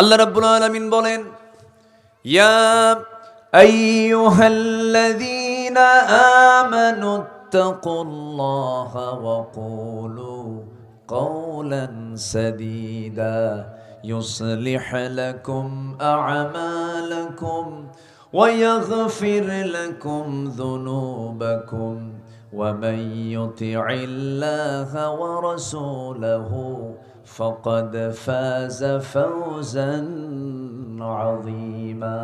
আল্লাহ রাব্বুল আলামিন বলেন, ইয়া আইয়ুহাল্লাযীনা আমানু তাকুল্লাহা ওয়া কুলু কাওলান সাদীদা ইউসলিহ লাকুম আ'মালাকুম ওয়া ইয়াগফির লাকুম যুনুবাকুম ওয়া মান ইউতি'ইল্লাহা ওয়া রাসূলাহু ফাকাদ ফাযা ফাওজান আযীমা।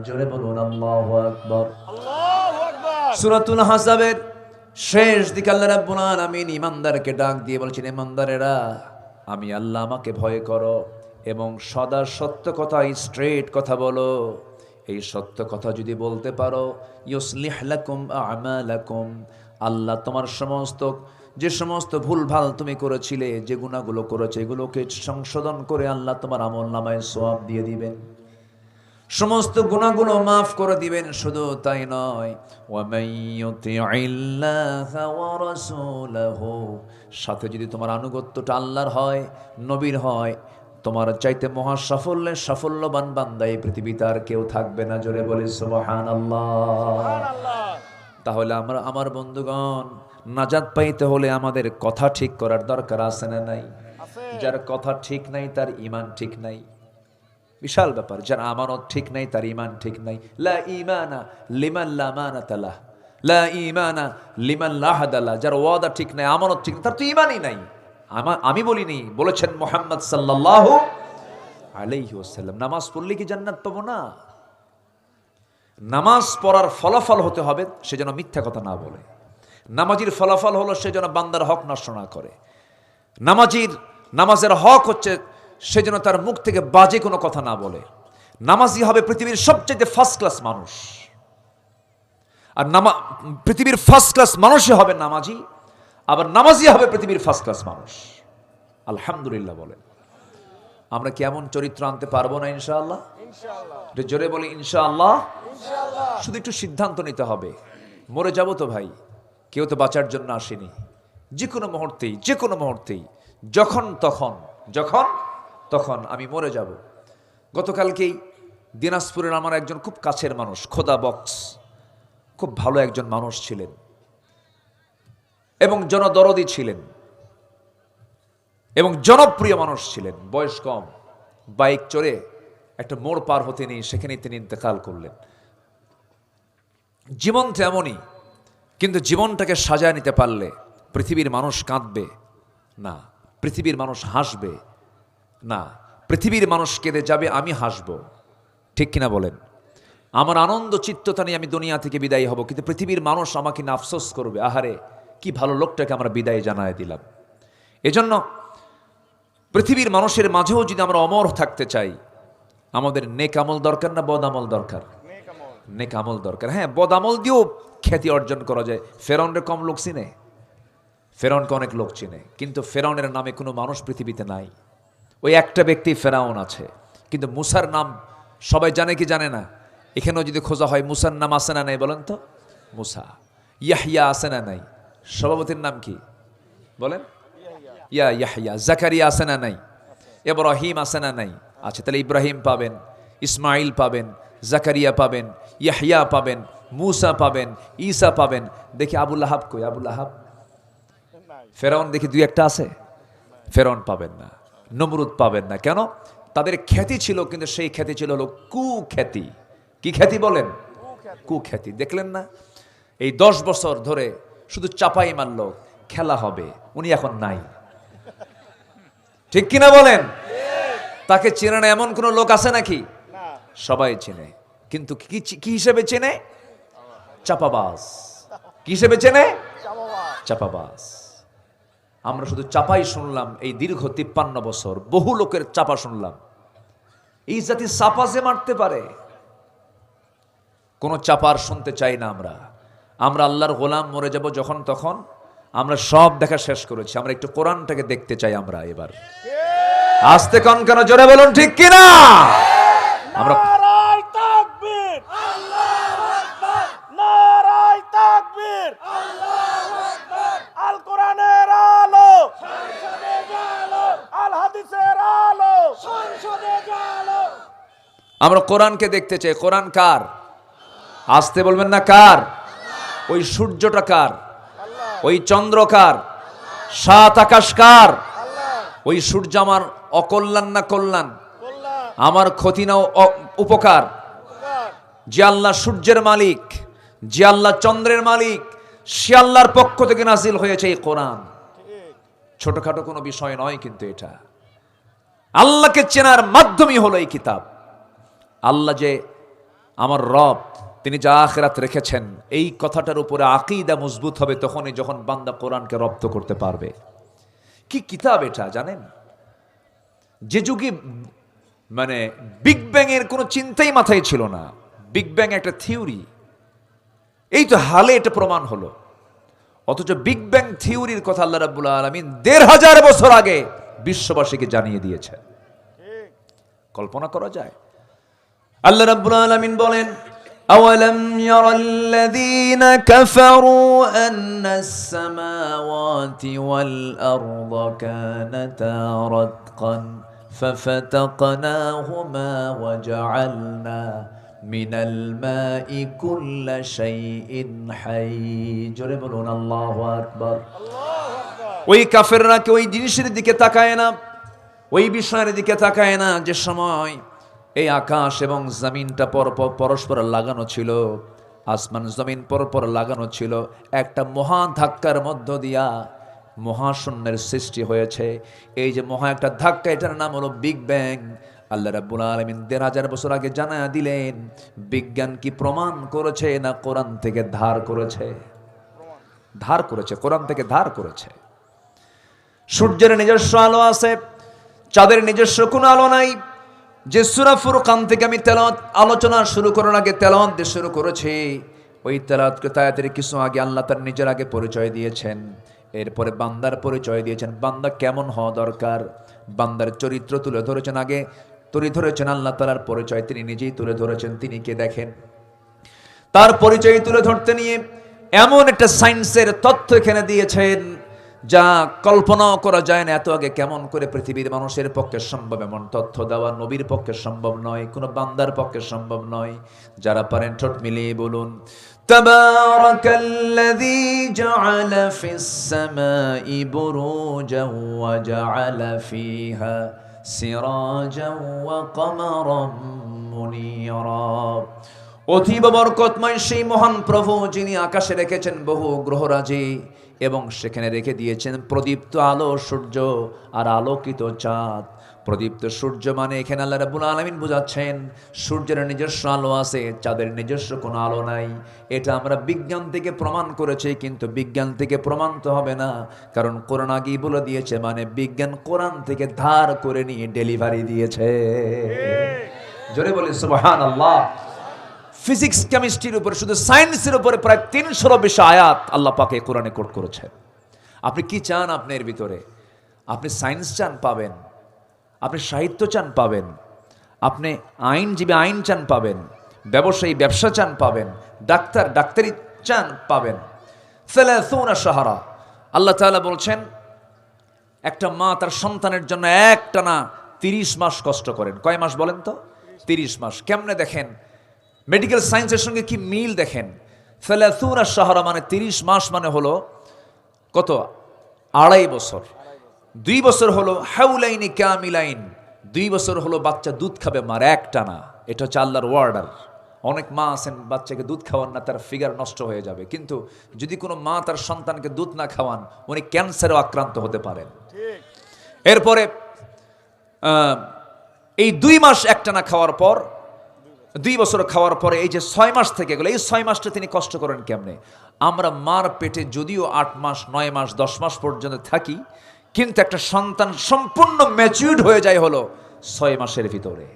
জোরে বলুন আল্লাহু আকবার। আল্লাহু আকবার। সূরাতুল আহজাবের শেষ দিকে আল্লাহ রাব্বুল আলামিন ঈমানদারকে ডাক দিয়ে বলছেন, ঈমানদারেরা, আমি আল্লাহ, আমাকে ভয় করো এবং সদা সত্য কথা, স্ট্রেট কথা বলো। এই সত্য কথা যদি বলতে পারো, ইউসলিহ লাকুম আ'মালাকুম, আল্লাহ তোমার যে সমস্ত ভুলভাল তুমি করেছিলে, যে গুনাহগুলো করেছে, এগুলোকে সংশোধন করে আল্লাহ তোমার আমলনামায় সওয়াব দিয়ে দিবেন, সমস্ত গুনাহগুলো মাফ করে দিবেন। শুধু তাই নয়, ওয়া মান ইউতি'ইল্লাহা ওয়া রাসূলাহু, সাথে যদি তোমার আনুগত্যটা আল্লাহর হয়, নবীর হয়, তোমার চাইতে মহা সাফল্যবান বান্দা এই পৃথিবীতে আর কেউ থাকবে না। জোরে বলি সুবহানাল্লাহ। সুবহানাল্লাহ। তাহলে আমার বন্ধুগণ, নাজাত পাইতে হলে আমাদের কথা ঠিক করার দরকার আছে না নাই? আছে। যার কথা ঠিক নাই তার ঈমান ঠিক নাই, বিশাল ব্যাপার। যার আমানত ঠিক নাই তার ঈমান ঠিক নাই। লা ঈমানা লিমান লা আমানাতা লাহ, লা ঈমানা লিমান লা আহদা লাহ। যার ওয়াদা ঠিক নাই, আমানত ঠিক নাই, তার তো ঈমানই নাই। আমি বলিনি, বলেছেন মুহাম্মদ সাল্লাল্লাহু আলাইহি ওয়াসাল্লাম। নামাজ পড়লে কি জান্নাত পাবো না? নামাজ পড়ার ফলাফল হতে হবে সে যেন মিথ্যা কথা না বলে। নামাজির ফলাফল হলো সে যেন বান্দার হক নষ্ট না করে। নামাজের হক হচ্ছে সে যেন তার মুখ থেকে বাজে কোনো কথা না বলে। নামাজি হবে পৃথিবীর সবচেয়ে ফার্স্ট ক্লাস মানুষ। আর পৃথিবীর ফার্স্ট ক্লাস মানুষই হবে নামাজি, আবার নামাজি হবে পৃথিবীর ফার্স্ট ক্লাস মানুষ। আলহামদুলিল্লাহ বলেন। আমরা কি এমন চরিত্র আনতে পারবো না ইনশাআল্লাহ? ইনশাআল্লাহ। একটু জোরে বলি ইনশাআল্লাহ। ইনশাআল্লাহ। শুধু একটু সিদ্ধান্ত নিতে হবে। মরে যাব তো ভাই, কেউ তো বাঁচার জন্য আসেনি। যে কোনো মুহূর্তেই যখন তখন আমি মরে যাব। গতকালকেই দিনাজপুরের আমার একজন খুব কাছের মানুষ, খোদা বক্স, খুব ভালো একজন মানুষ ছিলেন এবং জনদরদি ছিলেন এবং জনপ্রিয় মানুষ ছিলেন। বয়স কম, বাইক চড়ে একটা মোড় পার হতে নেই, সেখানেই তিনি ইন্তেকাল করলেন। জীবন তো এমনই, কিন্তু জীবনটাকে সাজায় নিতে পারলে পৃথিবীর মানুষ কাঁদবে না, পৃথিবীর মানুষ হাসবে না, পৃথিবীর মানুষ কেঁদে যাবে, আমি হাসব। ঠিক কিনা বলেন? আমার আনন্দ চিত্ততা নিয়ে আমি দুনিয়া থেকে বিদায় হব, কিন্তু পৃথিবীর মানুষ আমাকে না আফসোস করবে, আহারে কি ভালো লোকটাকে আমরা বিদায় জানায় দিলাম। এজন্য পৃথিবীর মানুষের মাঝেও যদি আমরা অমর থাকতে চাই, আমাদের নেক আমল দরকার না বদ আমল দরকার? নেক আমল দরকার। হ্যাঁ, বদ আমল দিয়েও খ্যাতি অর্জন করা যায়। ফেরাউনের কম লোক চিনে? ফেরাউনকে অনেক লোক চিনে, কিন্তু ফেরাউনের নামে কোনো মানুষ পৃথিবীতে নাই। ওই একটা ব্যক্তি ফেরাউন আছে, কিন্তু মুসার নাম সবাই জানে কি জানে না? এখানেও যদি খোঁজা হয়, মুসার নাম আছে না নাই বলেন তো? মুসা। ইয়াহইয়া আছে না নাই? সভাপতির নাম কি বলেন? ইয়াহইয়া। জাকারিয়া আছে না নাই? ইব্রাহিম আছে না নাই? আচ্ছা, তাহলে ইব্রাহিম পাবেন, ইসমাইল পাবেন, জাকারিয়া পাবেন, ইয়াহইয়া পাবেন, মুসা পাবেন, ঈসা পাবেন। দেখি আবুল আহাব কই? আবুল আহাব। ফেরাউন দেখি দুই একটা আছে, ফেরাউন পাবেন না, নমরুদ পাবেন না। কেন? তাদের খ্যাতি ছিল, কিন্তু সেই খ্যাতি ছিল হলো কুখ্যাতি। কি খ্যাতি বলেন? কুখ্যাতি। দেখলেন না, এই 10 বছর ধরে শুধু চাপাই মারল, খেলা হবে, উনি এখন নাই। ঠিক কিনা বলেন? তাকে চেনে না এমন কোন লোক আছে নাকি? সবাই চেনে, কিন্তু কি হিসেবে চেনে? চাপাবাজ। কি হিসেবে চেনে? চাপাবাজ। আমরা শুধু চাপাই শুনলাম এই দীর্ঘ 53 বছর, বহু লোকের চাপা শুনলাম। এই জাতি চাপা যে মারতে পারে, কোন চাপার শুনতে চাই না। আমরা আল্লাহর গোলাম, মরে যাব যখন তখন। আমরা সব দেখা শেষ করেছি, আমরা একটু কোরআনটাকে দেখতে চাই। আমরা এবার আস্তে কন কেন, জোরে বলুন ঠিক কিনা? আমরা নারায়ে তাকবীর, আল্লাহু আকবার, নারায়ে তাকবীর, আল্লাহু আকবার। আল কোরআনের আলো সংসদে জ্বালো, আল হাদিসের আলো সংসদে জ্বালো। আমরা কোরআনকে দেখতে চাই। কোরআন কার? আসতে বলবেন না কার? ওই সূর্যটা কার? ওই চন্দ্র কার? সাত আকাশ কার? ওই সূর্য আমার অকল্যাণ না কল্যাণ? আমার ক্ষতি না উপকার? যে আল্লাহ সূর্যের মালিক, যে আল্লাহ চন্দ্রের মালিক, সে আল্লাহর পক্ষ থেকে নাজিল হয়েছে এই কোরআন। ছোটখাটো কোনো বিষয় নয়, কিন্তু এটা আল্লাহকে চেনার মাধ্যমই হলো এই কিতাব। আল্লাহ যে আমার রব, তিনি যা আখিরাত রেখেছেন, এই কথাটার উপরে আকীদা মজবুত হবে তখনই যখন বান্দা কোরআনকে রপ্ত করতে পারবে। কি কিতাব এটা জানেন? যে যুগে মানে বিগ ব্যাং এর কোনো চিন্তাই মাথায় ছিল না। বিগ ব্যাং একটা থিওরি, এই তো হালে এটা প্রমাণ হলো। অথচ বিগ ব্যাং থিওরির কথা আল্লাহ রাব্বুল আলামিন ১৫০০ বছর আগে বিশ্ববাসীকে জানিয়ে দিয়েছেন। কল্পনা করা যায়? আল্লাহ রাব্বুল আলামিন বলেন, আওয়ালাম ইয়ারাল্লাযীনা কাফারু আন্নাস সামাওয়াতি ওয়াল আরদা কানাতা রাতকান ফাফাতাকনাহুমা ওয়া জাআলনা মিনাল মাই কুল্লা শাইইন হাই। জোরে বলুন আল্লাহু আকবার। ওই কাফেররা কি ওই জিনিসের দিকে তাকায় না, ওই বিষয়ের দিকে তাকায় না যে সময় এই আকাশ এবং জমিনটা পরস্পর লাগানো ছিল, আসমান জমিন পরপর লাগানো ছিল, একটা মহা ধাক্কার মধ্য দিয়া মহাশূন্যের সৃষ্টি হয়েছে। এই যে মহা একটা ধাক্কা, এটার নাম হলো বিগ ব্যাং। আল্লাহ রাব্বুল আলামিন ১৫০০ বছর আগে জানায়া দিলেন। বিজ্ঞান কি প্রমাণ করেছে না কোরআন থেকে ধার করেছে? ধার করেছে, কোরআন থেকে ধার করেছে। সূর্যের নিজস্ব আলো আছে, চাঁদের নিজস্ব কোনো আলো নাই। যে সূরা ফুরকান থেকে আমি তেলাওয়াত আলোচনা শুরু করার আগে তেলাওয়াত দিয়ে শুরু করেছি, ওই তেলাওয়াতকে আয়াতের কিছু আগে আল্লাহ তার নিজের আগে পরিচয় দিয়েছেন, এরপরে বান্দার পরিচয় দিয়েছেন। বান্দা কেমন হওয়া দরকার, বান্দার চরিত্র তুলে ধরেছেন। আগে তুলে ধরেছেন আল্লাহ তাআলার পরিচয়, তিনি নিজেই তুলে ধরেছেন তিনি কে দেখেন। তার পরিচয় তুলে ধরতে নিয়ে এমন একটা সায়েন্সের তথ্য এখানে দিয়েছেন যা কল্পনাও করা যায় না। এত আগে কেমন করে পৃথিবীর মানুষের পক্ষে সম্ভব? এমন তথ্য দেওয়া নবীর পক্ষে সম্ভব নয়, কোনো বান্দার পক্ষে সম্ভব নয়। যারা পারেন ঠোঁট মিলিয়ে বলুন, তাবারাকাল্লাযী জাআলা ফিস সামাই বুরুজান ওয়া জাআলা ফিহা সিরাজান ওয়া কমারাম মুনীরা। অতীব বরকতময় সেই মহান প্রভু, যিনি আকাশে রেখেছেন বহু গ্রহরাজি এবং সেখানে রেখে দিয়েছেন প্রদীপ্ত আলো সূর্য আর আলোকিত চাঁদ। প্রদীপ্ত সূর্য মানে এখানে আল্লাহ রাব্বুল আলামিন বোঝাচ্ছেন সূর্যের নিজস্ব আলো আছে, চাঁদের নিজস্ব কোনো আলো নাই। এটা আমরা বিজ্ঞান থেকে প্রমাণ করেছি, কিন্তু বিজ্ঞান থেকে প্রমাণ তো হবে না, কারণ কোরআন আগেই বলে দিয়েছে। মানে বিজ্ঞান কোরআন থেকে ধার করে নিয়ে ডেলিভারি দিয়েছে। জোরে বলি সুবহানাল্লাহ। ফিজিক্স কেমিস্ট্রির উপরে, শুধু সায়েন্সের উপরে প্রায় ৩০০ বেশি আয়াত আল্লাহ পাকে কোরআনে কোট করেছেন। আপনি কি চান আপনার ভিতরে? আপনি সায়েন্স চান, পাবেন। আপনি সাহিত্য চান, পাবেন। আপনি আইনজীবী আইন চান, পাবেন। ব্যবসায়ী ব্যবসা চান, পাবেন। ডাক্তার ডাক্তারি চান, পাবেন। সালাসুনা শাহরা, আল্লাহ তাআলা বলছেন একটা মা তার সন্তানের জন্য একটানা ৩০ মাস কষ্ট করেন। কয় মাস বলেন তো? ৩০ মাস। কেমনে দেখেন? মেডিকেল সায়েন্সের সঙ্গে কি মিল দেখেন। সালাসুনা শাহরা মানে ৩০ মাস মানে হলো কত? ২.৫ বছর। ২ বছর হলো হাউলাইনি কামিলাইন, ২ বছর হলো বাচ্চা দুধ খাবে মার একটানা। এটা হচ্ছে আল্লাহর ওয়ার্ডার। অনেক মা আছেন বাচ্চাকে দুধ খাওয়ান না, তার ফিগার নষ্ট হয়ে যাবে। কিন্তু যদি কোনো মা তার সন্তানকে দুধ না খাওয়ান, উনি ক্যান্সারেও আক্রান্ত হতে পারেন। এরপরে এই ২ মাস একটানা খাওয়ার পর, ২ বছর খাওয়ার পরে এই যে ৬ মাস থেকে গেল, এই ৬ মাসটা তিনি কষ্ট করেন কেমনে? আমরা মার পেটে যদিও ৮ মাস ৯ মাস ১০ মাস পর্যন্ত থাকি, কিন্তু একটা সন্তান সম্পূর্ণ ম্যাচিউরড হয়ে যায় হলো ৬ মাসের ভিতরে।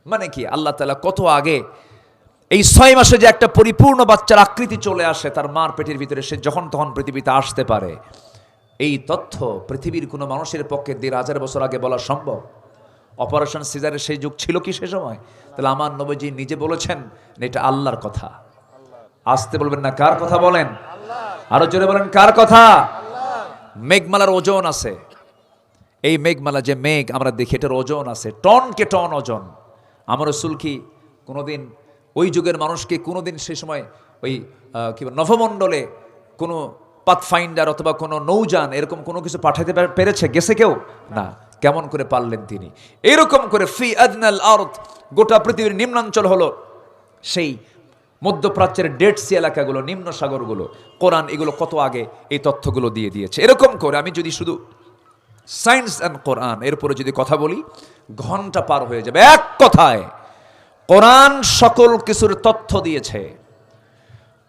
মানে কি? আল্লাহ তাআলা কত আগে এই ৬ মাসে যে একটা পরিপূর্ণ বাচ্চার আকৃতি চলে আসে তার মার পেটের ভিতরে, সে যখন তখন পৃথিবীতে আসতে পারে। এই তথ্য পৃথিবীর কোনো মানুষের পক্ষে ১৫০০ বছর আগে বলা সম্ভব? অপারেশন সিজারের সেই যুগ ছিল কি সে সময়? তাহলে আমার নবীজি নিজে বলেছেন এটা আল্লাহর কথা। আসতে বলবেন না, কার কথা বলেন? আরো জোরে বলেন, কার কথা? মেঘমালার ওজন আছে। এই মেঘমালা যে মেঘ আমরা দেখি, এটার ওজন আছে, টনকে টন ওজন। আমার রাসূল কি কোনোদিন ওই যুগের মানুষকে কোনোদিন সেই সময় ওই কি নভমণ্ডলে কোনো পাথফাইন্ডার অথবা কোনো নৌযান এরকম কোনো কিছু পাঠাতে পেরেছে? গেছে কেউ? না। কেমন করে পারলেন তিনি? এরকম করে ফি আদনাল আরদ, গোটা পৃথিবীর নিম্নাঞ্চল হলো সেই মধ্যপ্রাচ্যের ডেড সি এলাকাগুলো, নিম্ন সাগরগুলো। কোরআন এগুলো কত আগে এই তথ্যগুলো দিয়ে দিয়েছে। এরকম করে আমি যদি শুধু সায়েন্স অ্যান্ড কোরআন এরপরে যদি কথা বলি, ঘন্টা পার হয়ে যাবে। এক কথায় কোরআন সকল কিছুর তথ্য দিয়েছে,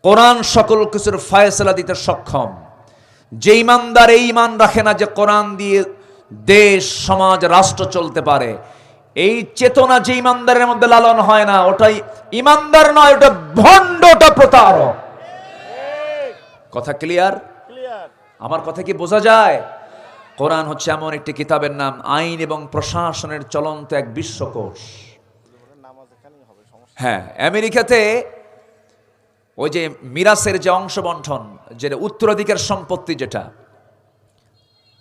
কোরআন সকল কিছুর ফয়সালা দিতে সক্ষম। যে ইমানদার এই ইমান রাখে না যে কোরআন দিয়ে দেশ, সমাজ, রাষ্ট্র চলতে পারে, এই চেতনা যে ইমানদারের মধ্যে লালন হয় না, ওটাই ইমানদার নয়, ওটা ভণ্ড, ওটা প্রতারক। কথা ক্লিয়ার? ক্লিয়ার। আমার কথা কি বোঝা যায়? কোরআন হচ্ছে এমন একটি কিতাবের নাম, আইন এবং প্রশাসনের চলন্ত এক বিশ্বকোষ। হ্যাঁ, আমেরিকাতে ওই যে মিরাসের যে অংশ বন্টন, যেটা উত্তরাধিকার সম্পত্তি, যেটা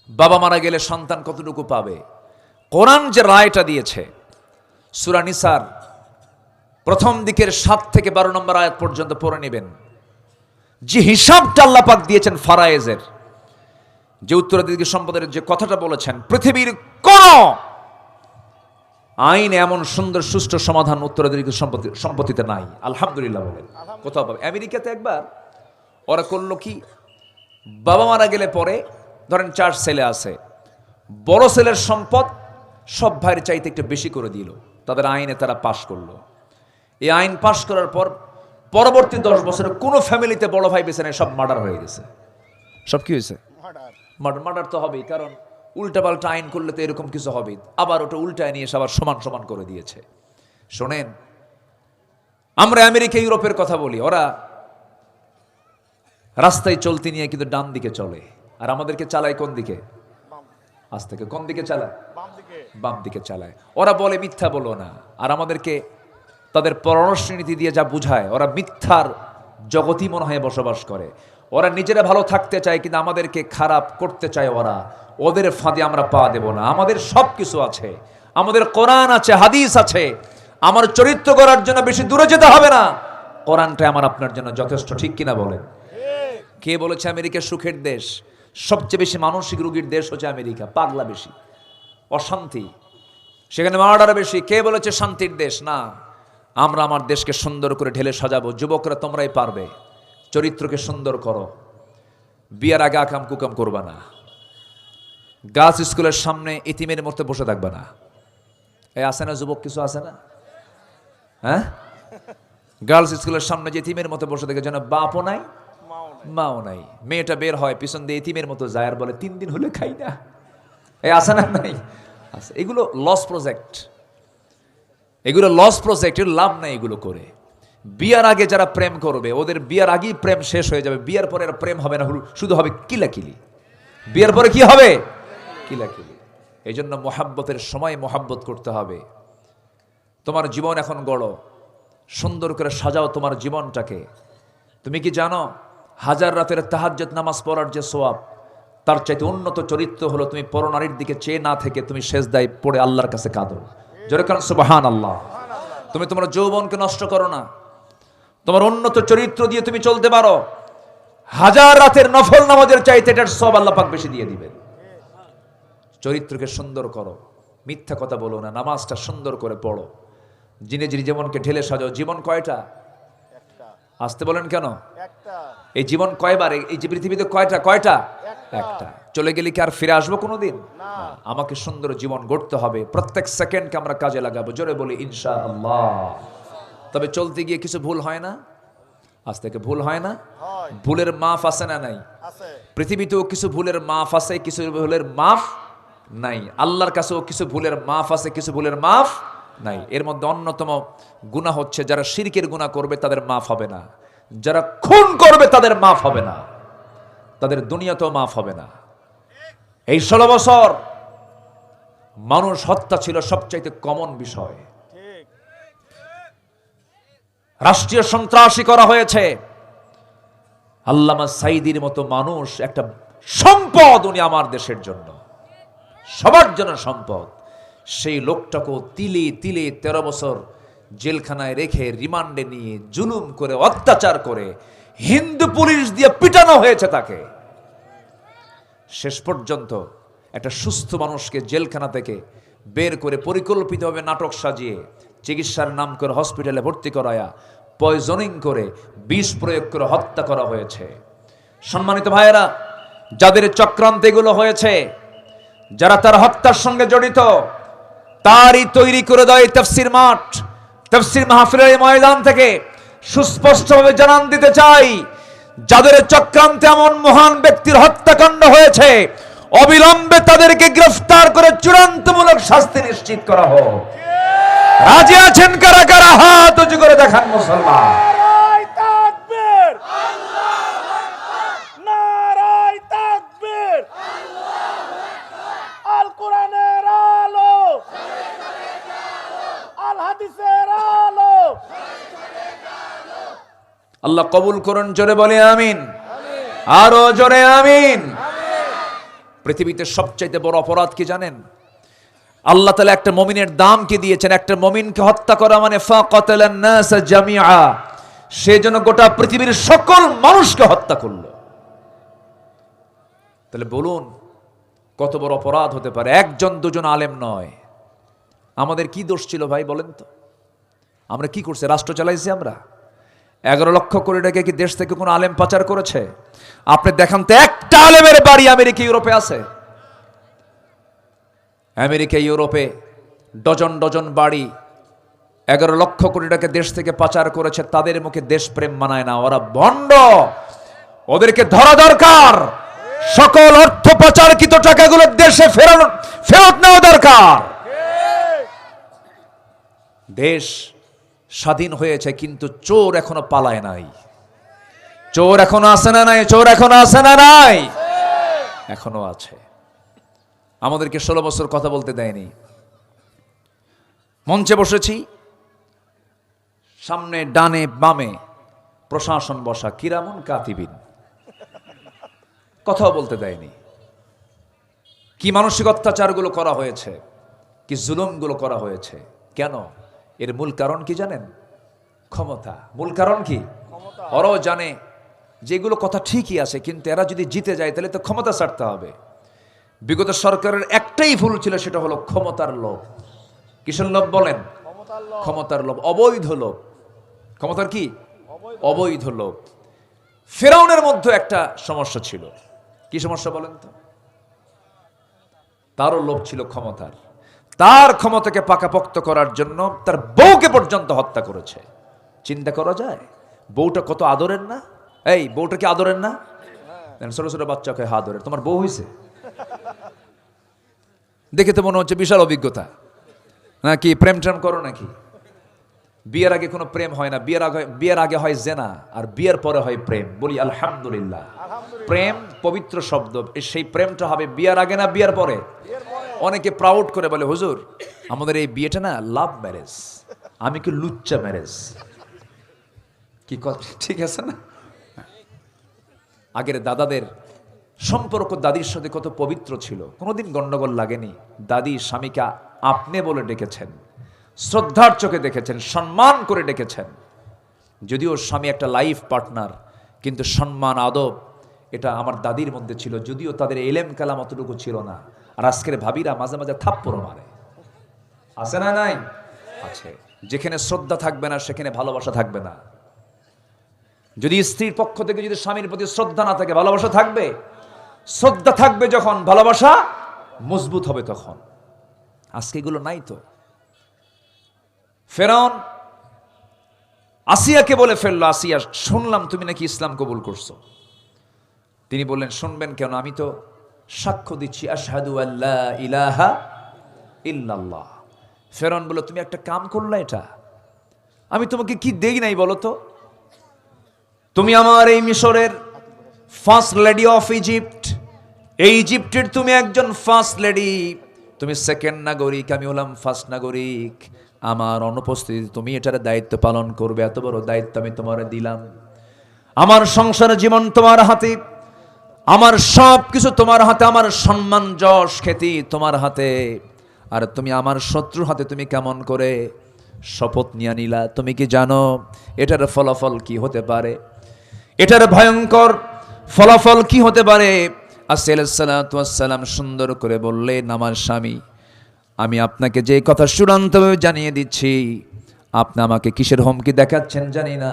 বাবা মারা গেলে সন্তান কতটুকু পাবে, কোরআন যে রায়টা দিয়েছে, সূরা নিসার প্রথম দিকের 7 থেকে 12 নম্বর আয়াত পর্যন্ত পড়ে নেবেন। যে হিসাবটা আল্লাহ পাক দিয়েছেন ফারায়েজের, যে উত্তরাধিকার সম্পদের যে কথাটা বলেছেন, পৃথিবীর কোন আইন এমন সুন্দর সুষ্ঠু সমাধান উত্তরাধিকার সম্পত্তিতে নাই। আলহামদুলিল্লাহ বলেন। কোথাও পাবে? আমেরিকাতে একবার ওরা করলো কি, বাবা মারা গেলে পরে ধরেন 4 ছেলে আছে, বড় ছেলের সম্পদ সব ভাইয়ের চাইতে একটু বেশি করে দিল। তাদের আইনে তারা পাশ করলো। এই আইন পাশ করার পর পরবর্তী 10 বছরে কোনো ফ্যামিলিতে বড় ভাই বেছে নেই, সব মার্ডার হয়ে গেছে। সব কি হয়েছে? মার্ডার তো হবেই, কারণ উল্টাপাল্টা আইন করলে তো এরকম কিছু হবেই। আবার ওটা উল্টায় নিয়ে সবার সমান সমান করে দিয়েছে। শোনেন, আমরা আমেরিকা, ইউরোপের কথা বলি, ওরা রাস্তায় চলতে নিয়ে কিন্তু ডান দিকে চলে, আর আমাদেরকে চালায় কোন দিকে? আজ থেকে কোন দিকে চালায়? বাম দিকে চালায়। ওরা বলে মিথ্যা বলো না, আর আমাদেরকে তাদের পররাষ্ট্রনীতি দিয়ে যা বুঝায়, ওরা মিথ্যার জগতই মনে হয় বসবাস করে। ওরা নিজেরা ভালো থাকতে চায়, কিন্তু আমাদেরকে খারাপ করতে চায় ওরা। ওদের ফাঁদে আমরা পা দেব না। আমাদের সব কিছু আছে, আমাদের কোরআন আছে, হাদিস আছে। আমার চরিত্র গড়ার জন্য বেশি দূরে যেতে হবে না, কোরআনটাই আমার আপনার জন্য যথেষ্ট। ঠিক কিনা বলেন? কে বলেছে আমেরিকা সুখের দেশ? সবচেয়ে বেশি মানসিক রোগীর দেশ হচ্ছে আমেরিকা। পাগলা বেশি, অশান্তি, সেখানে মার্ডার বেশি। কে বলেছে শান্তির দেশ? না, আমরা আমার দেশকে সুন্দর করে ঢেলে সাজাবো। যুবকরা তোমরাই পারবে, চরিত্রকে সুন্দর করো। বিয়ার আগে আকাম কুকাম করবা না। গার্লস স্কুলের সামনে ইতিমের মধ্যে বসে থাকবা না। এই আছে না যুবক, কিছু আছে না? হ্যাঁ, গার্লস স্কুলের সামনে যে ইতিমের মতো বসে থাকে, যেন বাপও নাই মাও নাই। মেয়েটা বের হয় পিছন দিয়ে ইতিমের মতো যায়, আর বলে 3 দিন হলে খাই না। এই আছে না? নাই? আছে। এগুলো লস প্রজেক্ট, এগুলো লস প্রজেক্ট, এর লাভ নাই এগুলো করে। বিয়ার আগে যারা প্রেম করবে, ওদের বিয়ার আগেই প্রেম শেষ হয়ে যাবে। বিয়ার পরে আর প্রেম হবে না, শুধু হবে কিলাকিলি। বিয়ার পরে কি হবে? কিলাকিলি। এই জন্য মোহাব্বতের সময় মোহাব্বত করতে হবে। তোমার জীবন এখন গড়ো, সুন্দর করে সাজাও তোমার জীবনটাকে। তুমি কি জানো, 1000 রাতের তাহাজ্জুদ নামাজ পড়ার যে সওয়াব, তার চাইতে উন্নত চরিত্র হলো তুমি পরনারীর দিকে চেয়ে না থেকে তুমি সেজদায় পড়ে আল্লাহর কাছে কাঁদো। জোরে কান সুবহানাল্লাহ। তুমি তোমার যৌবনকে নষ্ট করো না, তোমার উন্নত চরিত্র দিয়ে তুমি চলতে পারো। 1000 রাতের নফল নামাজের চাইতে এটার সওয়াব আল্লাহ পাক বেশি দিয়ে দিবেন। চরিত্রকে সুন্দর করো, মিথ্যা কথা বলো না, নামাজটা সুন্দর করে পড়ো, নিজের জীবনকে ঢেলে সাজাও। জীবন কয়টা? আসতে বলেন কেন? এই জীবন কয়বার? এই যে পৃথিবীতে কয়টা? একটা। চলে গেলে কি আর ফিরে আসবো কোনোদিন? না। আমাকে সুন্দর জীবন গড়তে হবে, প্রত্যেক সেকেন্ডকে আমরা কাজে লাগাবো। জোরে বলি ইনশাআল্লাহ। তবে চলতে গিয়ে কিছু ভুল হয় না? আজ থেকে ভুল হয় না? ভুলের মাফ আছে না নাই? পৃথিবীতেও কিছু ভুলের মাফ আছে, কিছু ভুলের মাফ নাই। আল্লাহর কাছেও কিছু ভুলের মাফ আছে, কিছু ভুলের মাফ নাই। এর মধ্যে অন্যতম গুনাহ হচ্ছে, যারা শিরকের গুনাহ করবে তাদের মাফ হবে না, যারা খুন করবে তাদের মাফ হবে না, তাদের দুনিয়াতেও মাফ হবে না। এই 16 বছর মানুষ হত্যা ছিল সবচাইতে কমন বিষয়। রাষ্ট্রীয় সন্ত্রাসী করা হয়েছে। আল্লামা সাইদির মতো মানুষ একটা সম্পদ, উনি আমার দেশের জন্য, সবার জন্য সম্পদ। সেই লোকটাকেও তিলে তিলে 13 বছর জেলখানায় রেখে রিমান্ডে নিয়ে জুলুম করে অত্যাচার করে হিন্দু পুলিশ দিয়ে পিটানো হয়েছে তাকে। শেষ পর্যন্ত একটা সুস্থ মানুষকে জেলখানা থেকে বের করে পরিকল্পিতভাবে নাটক সাজিয়ে চিকিৎসার নাম করে হসপিটালে ভর্তি করায়া পয়জনিং করে বিষ প্রয়োগ করে হত্যা করা হয়েছে। সম্মানিত ভাইয়েরা, যাদের চক্রান্তে এগুলো হয়েছে, যারা তার হত্যার সঙ্গে জড়িত, তারই তৈরি করে দেয় তাফসীর মাঠ। তাফসীর মাহফিলের এই ময়দান থেকে সুস্পষ্টভাবে জানান দিতে চাই, যাদের চক্রান্তে এমন মহান ব্যক্তির হত্যাকাণ্ড হয়েছে, অবিলম্বে তাদেরকে গ্রেফতার করে চূড়ান্তমূলক শাস্তি নিশ্চিত করা হোক। রাজি আছেন কারা কারা? হাত উঁচু করে দেখান মুসলমান। নারায়ে তাকবীর, আল্লাহু আকবার। নারায়ে তাকবীর, আল্লাহু আকবার। আল কোরআনের আলো, আল হাদিসের আলো। আল্লাহ কবুল করুন, জোরে বলে আমিন। আরো জোরে আমিন। পৃথিবীতে সবচাইতে বড় অপরাধ কি জানেন? আল্লাহ তাআলা একটা মুমিনের দাম কি দিয়েছেন? একটা মুমিনকে হত্যা করা মানে ফাকাতালান নাস জামিআ, সে যেন গোটা পৃথিবীর সকল মানুষকে হত্যা করলো। তাহলে বলুন কত বড় অপরাধ হতে পারে? একজন দুজন আলেম নয়। আমাদের কি দোষ ছিল ভাই বলেন তো? আমরা কি করছি? রাষ্ট্র চালাইছি আমরা? 11 লক্ষ কোটি টাকা কি দেশ থেকে কোনো আলেম পাচার করেছে? আপনি দেখান তো একটা আলেমের বাড়ি আমেরিকা ইউরোপে আছে? আমেরিকা ইউরোপে ডজন ডজন বাড়ি 11 লক্ষ কোটি টাকা দেশ থেকে পাচার করেছে। তাদের মুখে দেশপ্রেম মানায় না, ওরা ভণ্ড, ওদেরকে ধরা দরকার। সকল অর্থ পাচারকৃত টাকাগুলো দেশে ফেরত নেওয়া দরকার। দেশ স্বাধীন হয়েছে কিন্তু চোর এখনো পালায় নাই। চোর এখনো আছে না নাই? চোর এখনো আছে না নাই? এখনো আছে। আমাদেরকে 16 বছর কথা বলতে দেয়নি। মঞ্চে বসেছি, সামনে ডানে বামে প্রশাসন বসা, কিরামুন কাতিবিন, কথাও বলতে দেয়নি। কি মানসিক অত্যাচারগুলো করা হয়েছে, কি জুলুমগুলো করা হয়েছে। কেন? এর মূল কারণ কি জানেন? ক্ষমতা। মূল কারণ কি? ওরাও জানে যেগুলো কথা ঠিকই আছে, কিন্তু এরা যদি জিতে যায় তাহলে তো ক্ষমতা ছাড়তে হবে। বিগত সরকারের একটাই ভুল ছিল, সেটা হলো ক্ষমতার লোভ। কিসের লোভ বলেন? ক্ষমতার লোভ, অবৈধ লোভ। ক্ষমতার কি? অবৈধ লোভ। ফেরাউনের মধ্যে একটা সমস্যা ছিল। কি সমস্যা বলেন তো? তারও লোভ ছিল ক্ষমতার। তার ক্ষমতাকে পাকাপোক্ত করার জন্য তার বউকে পর্যন্ত হত্যা করেছে। চিন্তা করা যায়? বউটা কত আদরের না? এই বউটা কি আদরের না? ছোট ছোট বাচ্চাকে হা আদরের। তোমার বউ হয়েছে? দেখে তো মনে হচ্ছে বিশাল অভিজ্ঞতা। নাকি প্রেম ট্রেম করো নাকি? বিয়ের আগে কোনো প্রেম হয় না। বিয়ের আগে হয় জেনা, আর বিয়ের পরে হয় প্রেম। বলি আলহামদুলিল্লাহ। প্রেম পবিত্র শব্দ, সেই প্রেমটা হবে বিয়ের আগে না বিয়ের পরে? অনেকে প্রাউড করে বলে, হুজুর আমাদের এই বিয়েটা না লাভ ম্যারেজ। আমি কি লুচ্চা ম্যারেজ? কি ঠিক আছে না? আগের দাদাদের সম্পর্ক দাদির সাথে কত পবিত্র ছিল, কোনোদিন গন্ডগোল লাগেনি। দাদি স্বামীকে আপনি বলে ডেকেছেন, শ্রদ্ধার চোখে দেখেছেন, সম্মান করে ডেকেছেন। যদিও স্বামী একটা লাইফ পার্টনার, কিন্তু সম্মান আদব এটা আমার দাদির মধ্যে ছিল। যদিও তাদের এলেম কালাম অতটুকু ছিল না। আর আজকের ভাবিরা মাঝে মাঝে থাপ্পড় মারে, আছে না? নাই? আছে। যেখানে শ্রদ্ধা থাকবে না সেখানে ভালোবাসা থাকবে না। যদি স্ত্রীর পক্ষ থেকে যদি স্বামীর প্রতি শ্রদ্ধা না থাকে, ভালোবাসা থাকবে? শ্রদ্ধা থাকবে যখন, ভালোবাসা মজবুত হবে তখন। আজকে এগুলো নাই তো। ফেরাউন আসিয়াকে বলে ফেললো, আসিয়া শুনলাম তুমি নাকি ইসলাম কবুল করছো। তিনি বললেন, শুনবেন কেন? আমি তো সাক্ষ্য দিচ্ছি, আশহাদু আল্লা ইলাহা ইল্লাল্লাহ। ফেরাউন বলল, তুমি একটা কাম করলে, এটা আমি তোমাকে কি দেই নাই বলো তো? তুমি আমার এই মিশরের ফার্স্ট লেডি অফ ইজিপ্ট, এই ইজিপ্টের তুমি একজন ফার্স্ট লেডি, তুমি সেকেন্ড নাগরিক, আমি হলাম ফার্স্ট নাগরিক। আমার অনুপস্থিতি তুমি এটার দায়িত্ব পালন করবে, এত বড় দায়িত্ব আমি তোমার দিলাম। আমার সংসার জীবন তোমার হাতে, আমার সব কিছু তোমার হাতে, আমার সম্মান যশ খ্যাতি তোমার হাতে। আর তুমি আমার শত্রুর হাতে তুমি কেমন করে শপথ নিয়ে নিলা? তুমি কি জানো এটার ফলাফল কি হতে পারে? এটার ভয়ঙ্কর ফলাফল কি হতে পারে? আসিয়া আলাইহিস সালাতু ওয়াস সালাম সুন্দর করে বললেন, আমার স্বামী, আমি আপনাকে যে কথা চূড়ান্তভাবে জানিয়ে দিচ্ছি, আপনি আমাকে কিসের হুমকি দেখাচ্ছেন জানি না,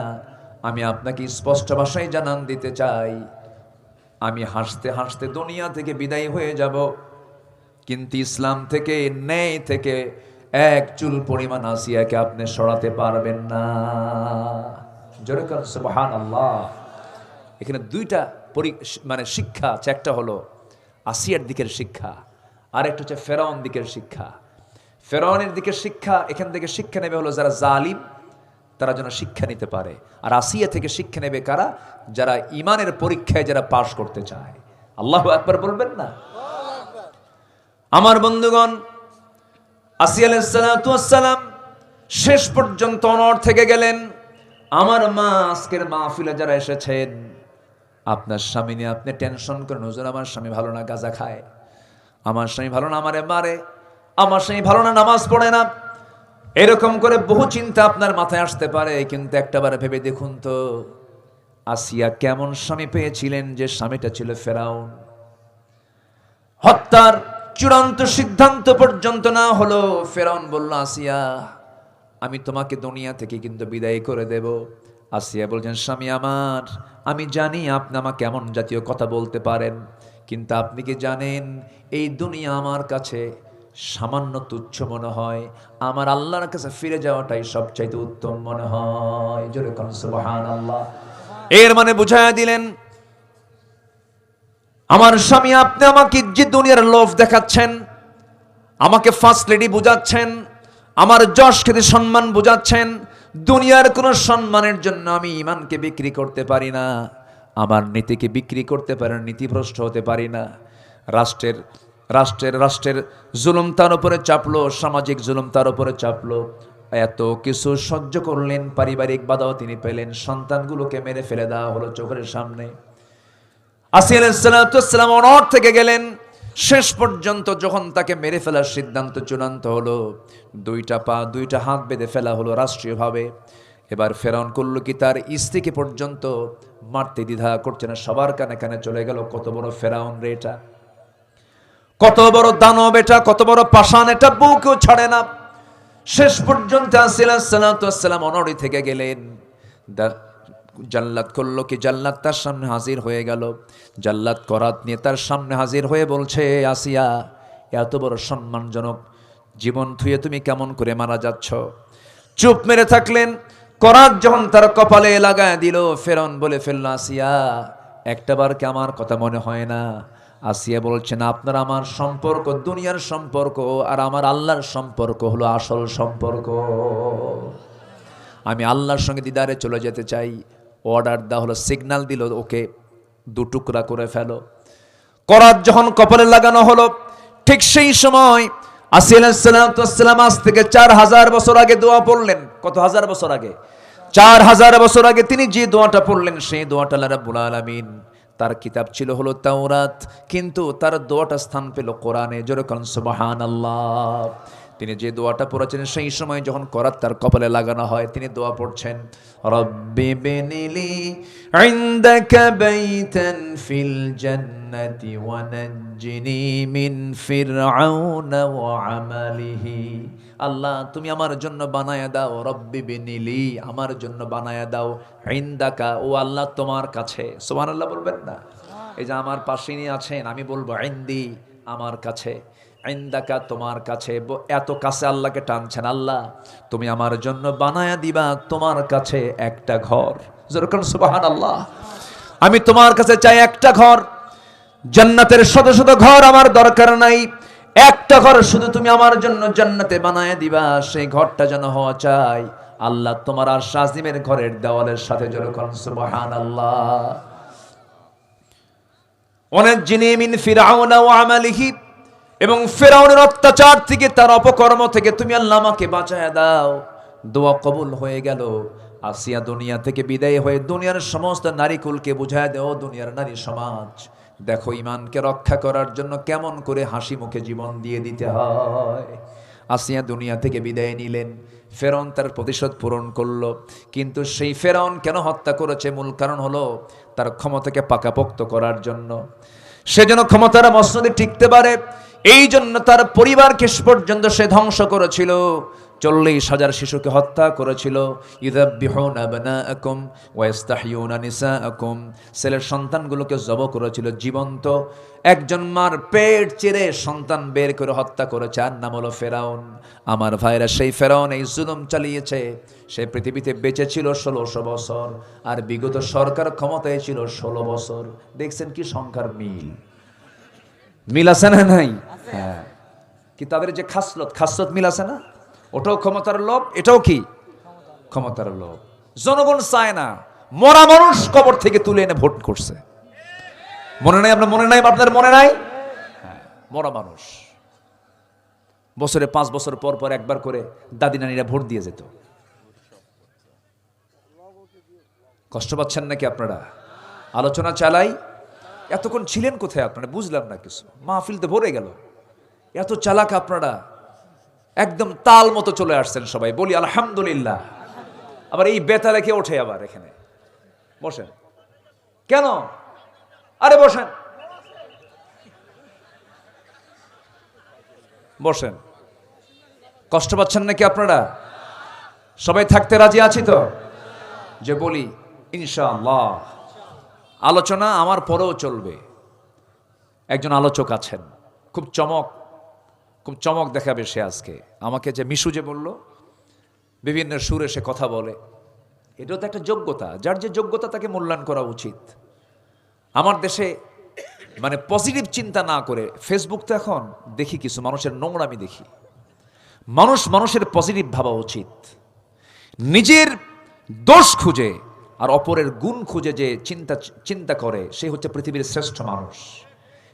আমি আপনাকে স্পষ্ট ভাষায় জানান দিতে চাই, আমি হাসতে হাসতে দুনিয়া থেকে বিদায় হয়ে যাব, কিন্তু ইসলাম থেকে, ন্যায় থেকে এক চুল পরিমাণ আসিয়াকে আপনি সরাতে পারবেন না। জোরে বলুন সুবহানাল্লাহ। এখানে দুইটা মানে শিক্ষা আছে, একটা হলো আসিয়ার দিকের শিক্ষা, আর একটা হচ্ছে ফেরাউন দিকের শিক্ষা। ফেরাউনের দিকের শিক্ষা, এখান থেকে শিক্ষা নেবে হলো যারা জালিম, তারা যেন শিক্ষা নিতে পারে। আর আসিয়া থেকে শিক্ষা নেবে কারা? যারা ইমানের পরীক্ষায় যারা পাশ করতে চায়। আল্লাহু আকবার বলবেন না? আমার বন্ধুগণ, আসিয়া আলাইহিস সালাতু ওয়াস সালাম শেষ পর্যন্ত অনড় থেকে গেলেন। আমার মা, আজকের মাহফিলে যারা এসেছেন, আপনার স্বামী নিয়ে আপনি টেনশন করেন, হুজুর আমার স্বামী ভালো না, গাঁজা খায়, আমার স্বামী ভালো না, আমারে মারে, আমার স্বামী ভালো না, নামাজ পড়ে না, এরকম করে বহু চিন্তা আপনার মাথায় আসতে পারে। কিন্তু একটাবার ভেবে দেখুন তো, আসিয়া কেমন স্বামী পেয়েছিলেন যে স্বামীটা ছিল ফেরাউন। হত্যার চূড়ান্ত সিদ্ধান্ত পর্যন্ত না হলো, ফেরাউন বলল, আসিয়া আমি তোমাকে দুনিয়া থেকে কিন্তু বিদায় করে দেব। আসিয়া বলছেন, স্বামী আমার, আমি জানি আপনি আমাকে এমন জাতীয় কথা বলতে পারেন, কিন্তু আপনি কি জানেন এই দুনিয়া আমার কাছে সামান্য তুচ্ছ মনে হয়, আমার আল্লাহর কাছে ফিরে যাওয়াটাই সবচাইতে উত্তম মনে হয়। জোরে কোন সুবহানাল্লাহ। এর মানে বুঝায়া দিলেন, আমার স্বামী, আপনি আমাকে যে দুনিয়ার লোভ দেখাচ্ছেন, আমাকে ফার্স্ট লেডি বুঝাচ্ছেন, আমার যশ খ্যাতি সম্মান বুঝাচ্ছেন, দুনিয়ার কোন সম্মানের জন্য আমি ইমানকে বিক্রি করতে পারি না, আমার নীতিকে বিক্রি করতে পারি না, নীতিভ্রষ্ট হতে পারি না। রাষ্ট্রের রাষ্ট্রের রাষ্ট্রের জুলুম তার উপরে চাপলো, সামাজিক জুলুম তার উপরে চাপলো, এত কিছু সহ্য করলেন, পারিবারিক বাধাও তিনি পেলেন, সন্তানগুলোকে মেরে ফেলে দেওয়া হলো চোখের সামনে। আসিয়া আলাইহিস সালাতু ওয়াস সালাম অনড় থেকে গেলেন। শেষ পর্যন্ত যখন তাকে মেরে ফেলার সিদ্ধান্ত চূড়ান্ত হলো, দুইটা পা দুইটা হাত বেঁধে ফেলা হলো রাষ্ট্রীয়ভাবে। এবার ফেরাউন করল কি, তার স্ত্রীকে পর্যন্ত মারতে দ্বিধা করছে না, সবার কানে কানে চলে গেল, কত বড় ফেরাউন রে এটা, কত বড় দানব এটা, কত বড় পাষাণ এটা, বউকেও ছাড়ে না। শেষ পর্যন্ত আসিয়া আলাইহিস সালাতু ওয়াস সালাম অনড়ই থেকে গেলেন। জাল্লাত করলো কি, জাল্লাত তার সামনে হাজির হয়ে গেল। জাল্লাত করাত নিয়ে তার সামনে হাজির হয়ে বলছে, আসিয়া, এত বড় সম্মানজনক জীবন থুয়ে তুমি কেমন করে মারা যাচ্ছ? চুপ মেরে থাকলেন। করাত যখন তার কপালে লাগায় দিল, ফেরাউন বলে ফেলল, আসিয়া, একটাবার কি আমার কথা মনে হয় না? আসিয়া বলছেন, আপনার আমার সম্পর্ক দুনিয়ার সম্পর্ক, আর আমার আল্লাহর সম্পর্ক হলো আসল সম্পর্ক। আমি আল্লাহর সঙ্গে দিদারে চলে যেতে চাই। অর্ডার দেওয়া হলো, সিগন্যাল দিল, ওকে দুটুকরা করে ফেলো। করাত যখন কপালে লাগানো হলো, ঠিক সেই সময় আসিয়া আলাইহিস সালাতু ওয়াস সালাম আজ থেকে 4000 বছর আগে দোয়া পড়লেন। কত হাজার বছর আগে? 4000 বছর আগে তিনি যে দোয়াটা পড়লেন, সেই দোয়াটা আল্লাহ রাব্বুল আলামিন, তার কিতাব ছিল হলো তাওরাত, কিন্তু তার দোয়াটা স্থান পেল কোরআনে। জোরে কোন সুবহানাল্লাহ। তিনি যে দোয়াটা পড়েছেন, সেই সময় যখন করাত তার কপালে লাগানো হয়, তিনি দোয়া পড়ছেন, রব্বি বিনিলি ইনদাকা বাইতান ফিল জান্নাতি ওয়া নাজ্জিনি মিন ফিরআউনা ওয়া আমালিহি। আল্লাহ, তুমি আমার জন্য বানায়া দাও, রব্বি বিনিলি, আমার জন্য বানায়া দাও, ইনদাকা, ও আল্লাহ তোমার কাছে। সুবহানাল্লাহ বলবেন না? এই যে আমার পাশেই আছেন, আমি বলবো ইনদি, আমার কাছে, ইনদাকা, তোমার কাছে। এত কাছে আল্লাহকে টানছেন, আল্লাহ তুমি আমার জন্য বানায়া দিবা তোমার কাছে একটা ঘর। যেরকম সুবহানাল্লাহ। আমি তোমার কাছে চাই একটা ঘর, জান্নাতের শত শত ঘর আমার দরকার নাই, একটা ঘর শুধু তুমি আমার জন্য জান্নাতে বানায়া দিবা, সেই ঘরটা যেন হওয়া চাই আল্লাহ তোমার আরশ আজিমের ঘরের দেওয়ালের সাথে। যেরকম সুবহানাল্লাহ। ওয়ানাজ্জিনি মিন ফিরআউনা ওয়া আমালিহি, এবং ফেরাউনের অত্যাচার থেকে, তার অপকর্ম থেকে তুমি আল্লাহ আমাকে বাঁচায়া দাও। দোয়া কবুল হয়ে গেল। আসিয়া দুনিয়া থেকে বিদায় হয়ে দুনিয়ার সমস্ত নারীকুলকে বুঝায় দেও, দুনিয়ার নারী সমাজ, দেখো ইমানকে রক্ষা করার জন্য কেমন করে হাসি মুখে জীবন দিয়ে দিতে হয়। আসিয়া দুনিয়া থেকে বিদায় নিলেন, ফেরাউন তার প্রতিশোধ পূরণ করলো। কিন্তু সেই ফেরাউন কেন হত্যা করেছে? মূল কারণ হলো তার ক্ষমতাকে পাকাপোক্ত করার জন্য। সে যেন ক্ষমতার মসনদে টিকতে পারে, এই জন্য তার পরিবারকে পর্যন্ত সে ধ্বংস করেছিল। 40,000 শিশুকে হত্যা করেছিল। ইউযাব্বিহুনা আবনাআকুম ওয়া ইস্তাহইয়ুনা নিসাআকুম, ছেলের সন্তানগুলোকে জবাই করেছিল জীবন্ত। একজন মার পেট চিরে সন্তান বের করে হত্যা করেছে, আর নাম হলো ফেরাউন। আমার ভাইরা, সেই ফেরাউন এই জুলুম চালিয়েছে। সে পৃথিবীতে বেঁচে ছিল 1600 বছর, আর বিগত সরকার ক্ষমতায় ছিল 16 বছর। দেখছেন কি সংখ্যার মিল আছে না? নাই? হ্যাঁ, কি তাদের যে খাসলত মিল আছে না? ওটাও ক্ষমতার লোভ, এটাও কি ক্ষমতার লোভ। জনগণ চায় না, মরা মানুষ কবর থেকে তুলে এনে ভোট করছে। মনে নাই আপনার? মনে নাই আপনাদের? মনে নাই? হ্যাঁ, মরা মানুষ বছরে 5 বছর পর পর একবার করে দাদি নানিরা ভোট দিয়ে যেত। কষ্ট পাচ্ছেন নাকি আপনারা? আলোচনা চালাই। এতক্ষণ ছিলেন কোথায় আপনারা? বুঝলাম না কিছু। মাহফিলতে ভরে গেল। এত চালাক আপনারা, একদম তাল মতো চলে আসছেন সবাই। বলি আলহামদুলিল্লাহ। আবার এই বেতা রেখে ওঠে, আবার এখানে বসেন কেন? আরে বসেন, বসেন। কষ্ট পাচ্ছেন নাকি আপনারা? সবাই থাকতে রাজি আছি তো? যে বলি ইনশাআল্লাহ। আলোচনা আমার পরেও চলবে। একজন আলোচক আছেন, খুব চমক দেখাবে সে আজকে। আমাকে যে মিশু যে বলল, বিভিন্ন সুরে সে কথা বলে, এটাও তো একটা যোগ্যতা। যার যে যোগ্যতা তাকে মূল্যায়ন করা উচিত। আমার দেশে মানে পজিটিভ চিন্তা না করে, ফেসবুক তো এখন দেখি কিছু মানুষের নোংরামি দেখি। মানুষের পজিটিভ ভাবা উচিত। নিজের দোষ খুঁজে আর অপরের গুণ খুঁজে যে চিন্তা করে, সে হচ্ছে পৃথিবীর শ্রেষ্ঠ মানুষ।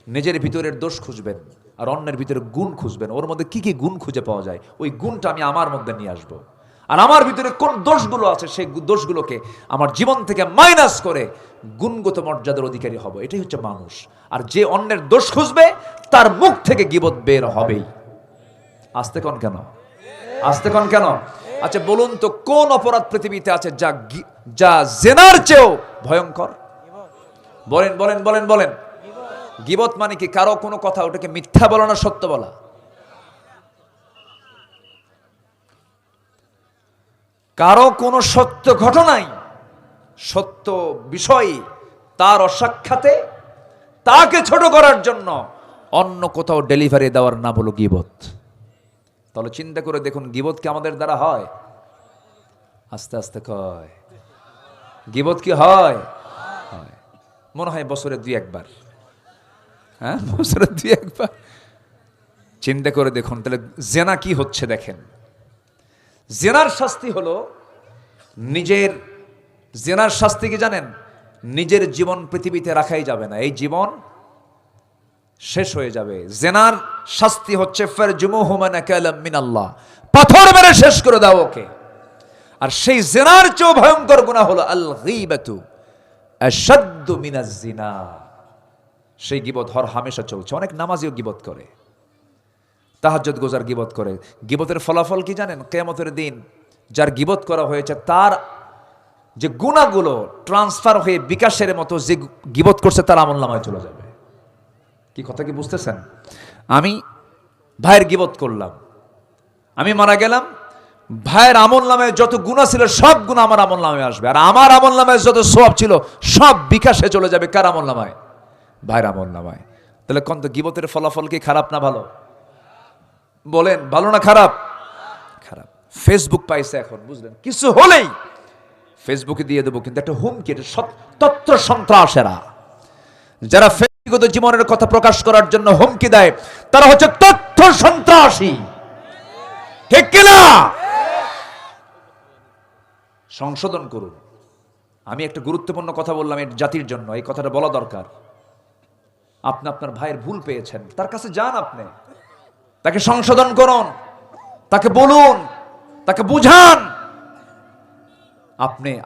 নিজের ভিতরের দোষ খুঁজবেন আর অন্যের ভিতরে গুণ খুঁজবেন। ওর মধ্যে কি কি গুণ খুঁজে পাওয়া যায়, ওই গুণটা আমি আমার মধ্যে নিয়ে আসবো। আর আমার ভিতরে কোন দোষগুলো আছে, সেই দোষগুলোকে আমার জীবন থেকে মাইনাস করে গুণগত মর্যাদার অধিকারী হব। এটাই হচ্ছে মানুষ। আর যে অন্যের দোষ খুঁজবে, তার মুখ থেকে গীবত বের হবেই। আসতে কোন কেন? আচ্ছা বলুন তো, কোন অপরাধ পৃথিবীতে আছে যা জেনার চেয়েও ভয়ঙ্কর? বলেন। গীবত মানে কি? কারো কোনো কথা ওটাকে মিথ্যা বলা না সত্য বলা? কারো কোনো সত্য ঘটনাই, সত্য বিষয় তার অসাক্ষাতে তাকে ছোট করার জন্য অন্য কোথাও ডেলিভারি দেওয়ার নাম হলো গীবত। তাহলে চিন্তা করে দেখুন, গীবত কি আমাদের দ্বারা হয়? আস্তে আস্তে কয়, গীবত কি হয়? মনে হয় বছরে 2-1 বার। হ্যাঁ, বছরে 2-1 বার। চিন্তা করে দেখুন তাহলে জেনা কি হচ্ছে। দেখেন, জেনার শাস্তি হলো জেনার শাস্তি কি জানেন? নিজের জীবন পৃথিবীতে রাখাই যাবে না, এই জীবন শেষ হয়ে যাবে। জেনার শাস্তি হচ্ছে ফারজুমুহু মানাকালাম মিনাল্লাহ, পাথর মেরে শেষ করে দাও ওকে। আর সেই জেনার চেয়ে ভয়ঙ্কর গুনাহ হলো আল গীবাতু আশাদ্দু মিনাজ জিনা। সেই গীবত হামেশা চলছে। অনেক নামাজিও গীবত করে, তাহাজ্জুদ গোজার গীবত করে। গীবতের ফলাফল কি জানেন? কিয়ামতের দিন যার গীবত করা হয়েছে, তার যে গুনাহগুলো ট্রান্সফার হয়ে বিকাশের মতো যে গীবত করছে, তার আমলনামায় চলে যাবে। কি কথা কি বুঝতেছেন? আমি ভাইয়ের গীবত করলাম, আমি মারা গেলাম, ভাইয়ের আমলনামায় যত গুনাহ ছিল সব গুনাহ আমার আমলনামায় আসবে। আর আমার আমলনামায় যত সওয়াব ছিল সব বিকাশে চলে যাবে। কার আমলনামায়? ভাইয়ের আমলনামায়। তাহলে কোন তো গীবতের ফলাফল কি খারাপ না ভালো? বলেন, ভালো না খারাপ? খারাপ। ফেসবুক পাইছে এখন, বুঝলেন? কিছু হলেই ফেসবুকে দিয়ে দেবো। কিন্তু একটা হুমকি, তথ্য সন্ত্রাসেরা যারা ব্যক্তিগত জীবনের কথা প্রকাশ করার জন্য হুমকি দেয়, তারা হচ্ছে তথ্য সন্ত্রাসী। ঠিক কিনা? সংশোধন করুন। আমি একটা গুরুত্বপূর্ণ কথা বললাম এই জাতির জন্য, এই কথাটা বলা দরকার। আপনি আপনার ভাইয়ের ভুল পেয়েছেন, তার কাছে যান, আপনি তাকে সংশোধন করুন, তাকে বলুন, তাকে বুঝান।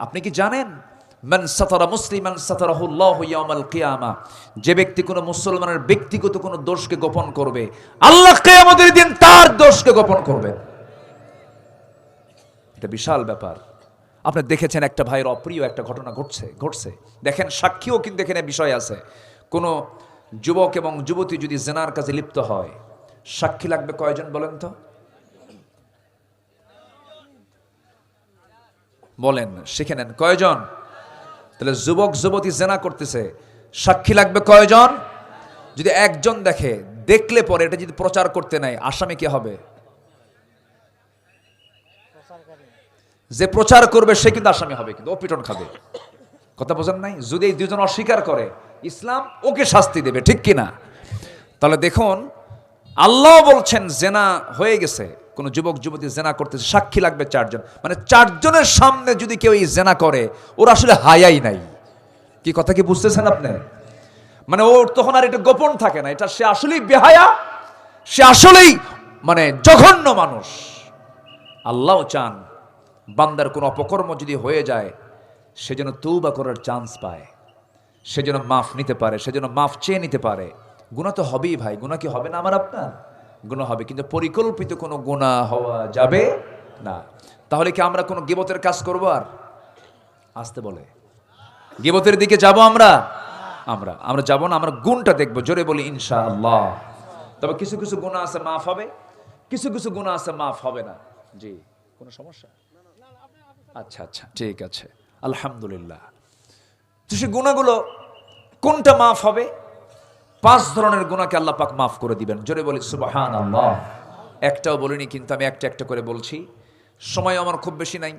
আপনি কি জানেন মান সাতারা মুসলিমান সাতারাহুল্লাহু ইয়াউমাল কিয়ামা, যে ব্যক্তি কোনো মুসলমানের ব্যক্তিগত কোনো দোষকে গোপন করবে, আল্লাহ কিয়ামতের দিন তার দোষকে গোপন করবেন। এটা বিশাল ব্যাপার। আপনি দেখেছেন একটা ভাইয়ের অপ্রিয় একটা ঘটনা ঘটছে। দেখেন, সাক্ষীও কিন্তু এখানে বিষয় আছে। কোনো যুবক এবং যুবতী যদি জেনার কাজে লিপ্ত হয়, সাক্ষী লাগবে কয়জন বলেন তো? বলেন, শিখে নেন কয়জন? তাহলে যুবক যুবতী জেনা করতেছে, সাক্ষী লাগবে কয়জন? যদি একজন দেখলে পরে এটা যদি প্রচার করতে নাই, আসামি কে হবে? যে প্রচার করবে সে কিন্তু আসামি হবে, কিন্তু ও পিটন খাবে। কথা বোঝেন নাই? যদি এই দুজন অস্বীকার করে, ইসলাম ওকে শাস্তি দেবে, ঠিক কিনা? তাহলে দেখুন, আল্লাহ বলছেন জেনা হয়ে গেছে, কোন যুবক যুবতী জেনা করতেছে, সাক্ষী লাগবে 4 জন। মানে 4 জনের সামনে যদি কেউ এই জেনা করে, ওর আসলে হায়াই নাই। কি কথা কি বুঝতেছেন আপনি? মানে ওর তখন আর এটা গোপন থাকে না, এটা সে আসলেই বেহায়া, সে আসলেই মানে জঘন্য মানুষ। আল্লাহ চান বান্দার কোন অপকর্ম যদি হয়ে যায়, সে যেন তওবা করার চান্স পায়, সে যেন মাফ নিতে পারে, সে যেন মাফ চেয়ে নিতে পারে। গুনাহ তো হবেই ভাই, গুনাহ কি হবে না আমার আপনার? গুনাহ হবে, কিন্তু পরিকল্পিত কোনো গুনাহ হওয়া যাবে না। তাহলে কি আমরা কোনো গীবতের কাজ করব? আর আসতে বলে গীবতের দিকে যাব আমরা যাব না। আমরা গুণটা দেখবো, জোরে বলি ইনশাআল্লাহ। তবে কিছু কিছু গুনাহ আছে মাফ হবে, কিছু কিছু গুনাহ আছে মাফ হবে না। জি, কোনো সমস্যা? আচ্ছা আচ্ছা, ঠিক আছে, আলহামদুলিল্লাহ। তো সে গুনাহগুলো কোনটা মাফ হবে? 5 ধরনের গুনাহকে আল্লাহ পাক মাফ করে দিবেন। জোরে বলি সুবহানাল্লাহ। একটাও বলিনি, কিন্তু আমি একটা একটা করে বলছি। সময় আমার খুব বেশি নাই,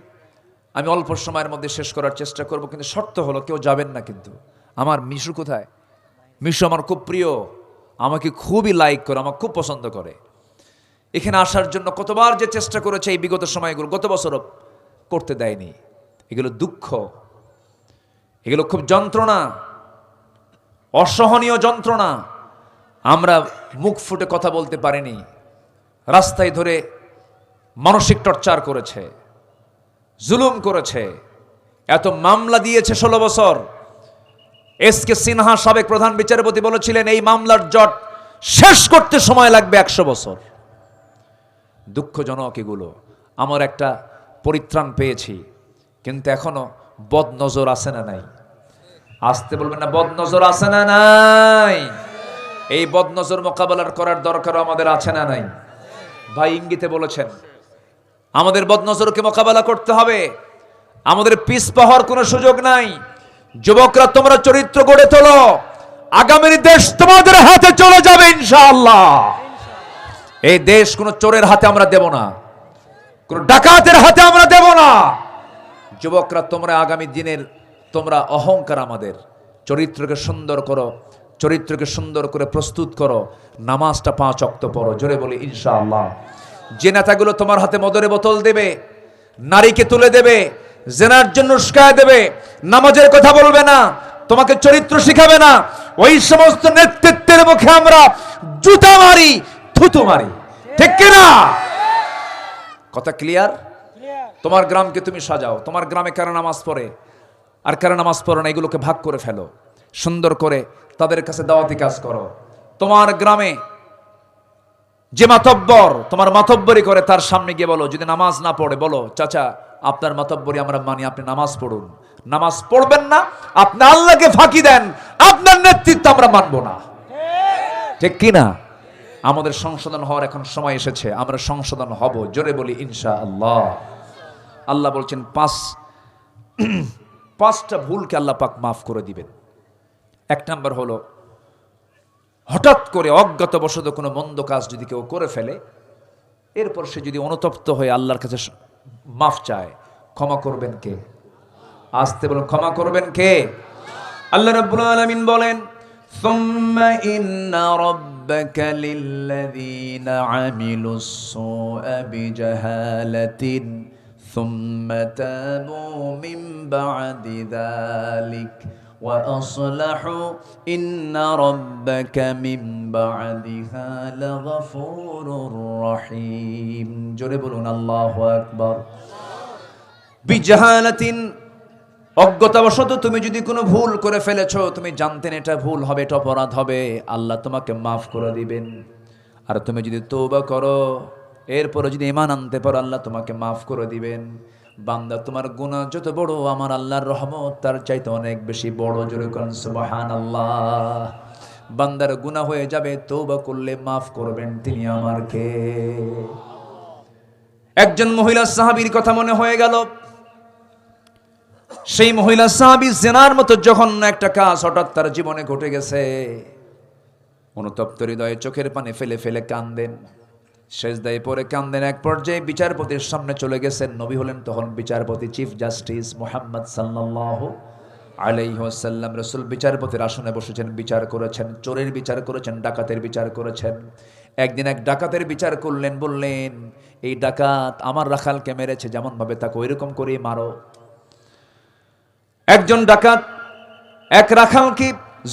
আমি অল্প সময়ের মধ্যে শেষ করার চেষ্টা করব, কিন্তু শর্ত হলো কেউ যাবেন না কিন্তু। আমার মিশু কোথায়? মিশু আমার খুব প্রিয়, আমাকে খুবই লাইক করে, আমাকে খুব পছন্দ করে। এখানে আসার জন্য কতবার যে চেষ্টা করেছে এই বিগত সময়গুলো, গত বছরও করতে দেয়নি। এগুলো দুঃখ, এগুলো খুব যন্ত্রণা, অসহনীয় যন্ত্রণা। আমরা মুখ ফুটে কথা বলতে পারিনি, রাস্তায় ধরে মানসিক টর্চার করেছে, জুলুম করেছে, এত মামলা দিয়েছে 16 বছর। এসকে সিনহা সাবেক প্রধান বিচারপতি বলেছিলেন এই মামলার জট শেষ করতে সময় লাগবে 100 বছর। দুঃখজনক এগুলো। আমার একটা পরিত্রাণ পেয়েছি, কিন্তু এখনো বদনজর আছে না নাই? আসতে বলবেন না, বদনজর আছে না নাই? এই বদনজর মোকাবেলা করার দরকার আমাদের আছে না নাই? ভাই ইঙ্গিতে বলেছেন আমাদের বদনজরকে মোকাবেলা করতে হবে, আমাদের পিছপা হওয়ার কোনো সুযোগ নাই। যুবকরা, তোমরা চরিত্র গড়ে তোলো, আগামীর দেশ তোমাদের হাতে চলে যাবে ইনশাআল্লাহ। এই দেশ কোনো চোরের হাতে আমরা দেব না, কোন ডাকাতের হাতে আমরা দেব না। যুবকরা, তোমরা আগামী দিনের তোমরা অহংকার, আমাদের চরিত্রকে সুন্দর করো, চরিত্রকে সুন্দর করে প্রস্তুত করো, নামাজটা 5 ওয়াক্ত পড়ো। জোরে বলি ইনশাআল্লাহ। যে নেতাগুলো তোমার হাতে মদের বোতল দেবে, নারীকে তুলে দেবে, জেনার জন্য উস্কায় দেবে, নামাজের কথা বলবে না, তোমাকে চরিত্র শিখাবে না, ওই সমস্ত নেতৃত্বের মুখে আমরা জুতা মারি, থুতু মারি, ঠিক কিনা? কথা ক্লিয়ার? তোমার গ্রামকে তুমি সাজাও, তোমার গ্রামে কারা নামাজ পড়ে আর কারা নামাজ পড়ে না, এগুলোকে ভাগ করে ফেলো, সুন্দর করে তাদের কাছে দাওয়াতি কাজ করো। তোমার গ্রামে যে মাতব্বর তোমার মাতব্বরি করে, তার সামনে গিয়ে বলো, যদি নামাজ না পড়ে বলো, চাচা আপনার মাতব্বরি আমরা মানি, আপনি নামাজ পড়ুন। নামাজ পড়বেন না, আপনি আল্লাহকে ফাঁকি দেন, আপনার নেতৃত্ব আমরা মানব না, ঠিক কিনা? আমাদের সংশোধন হওয়ার এখন সময় এসেছে, আমরা সংশোধন হব। জোরে বলি ইনশাআল্লাহ। আল্লাহ বলছেন 5টা ভুলকে আল্লাহ পাক মাফ করে দিবেন। 1 নাম্বার হলো, হঠাৎ করে অজ্ঞাতবশত কোনো মন্দ কাজ যদি কেউ করে ফেলে, এরপর সে যদি অনুতপ্ত হয়ে আল্লাহর কাছে মাফ চায়, ক্ষমা করবেন কে? আসতে বলুন, ক্ষমা করবেন কে? আল্লাহ রাব্বুল আলামিন বলেন, সুম্মা ইন্না রাব্বাকা লিল্লাযীনা আমিলুস সুআ বিজাহালাতিন সুম্মা তাবু মিন বা'দি যালিক ওয়া আসলাহু ইন্না রাব্বাকা মিন বা'দিহা লাগফুরুর রহিম। জোরে বলুন আল্লাহু আকবার। বিজাহালাতিন, অজ্ঞতাবশত তুমি যদি কোনো ভুল করে ফেলেছো, তুমি জানতেন এটা ভুল হবে, এটা অপরাধ হবে, আল্লাহ তোমাকে মাফ করে দিবেন। আর তুমি যদি তওবা করো, এরপরে যদি ঈমান আনতে পারো, আল্লাহ তোমাকে মাফ করে দিবেন। বান্দা, তোমার গুনাহ যত বড়, আমার আল্লাহর রহমত তার চাইতে অনেক বেশি বড়। জোরে কোন সুবহানাল্লাহ। বান্দার গুনাহ হয়ে যাবে, তওবা করলে মাফ করবেন তিনি আমার কে? একজন মহিলা সাহাবীর কথা মনে হয়ে গেল। সেই মহিলা সাহাবী জেনার মতো জঘন্য একটা কাজ হঠাৎ তার জীবনে ঘটে গেছে। অনুতপ্ত হৃদয়ে চোখের পানি ফেলে ফেলে কান্দেন, সেজদায় পড়ে কান্দেন। এক পর্যায়ে বিচারপতির সামনে চলে গেছেন। নবী হলেন তখন বিচারপতি, চিফ জাস্টিস মুহাম্মদ সাল্লাল্লাহু আলাইহি ওয়াসাল্লাম। রাসূল বিচারপতির আসনে বসেছেন, বিচার করেছেন, চোরের বিচার করেছেন, ডাকাতের বিচার করেছেন। একদিন এক ডাকাতের বিচার করলেন, বললেন, এই ডাকাত আমার রাখালকে মেরেছে, যেমন ভাবে তাকে ওইরকম করেই মারো। একজন ডাকাত এক রাখালকে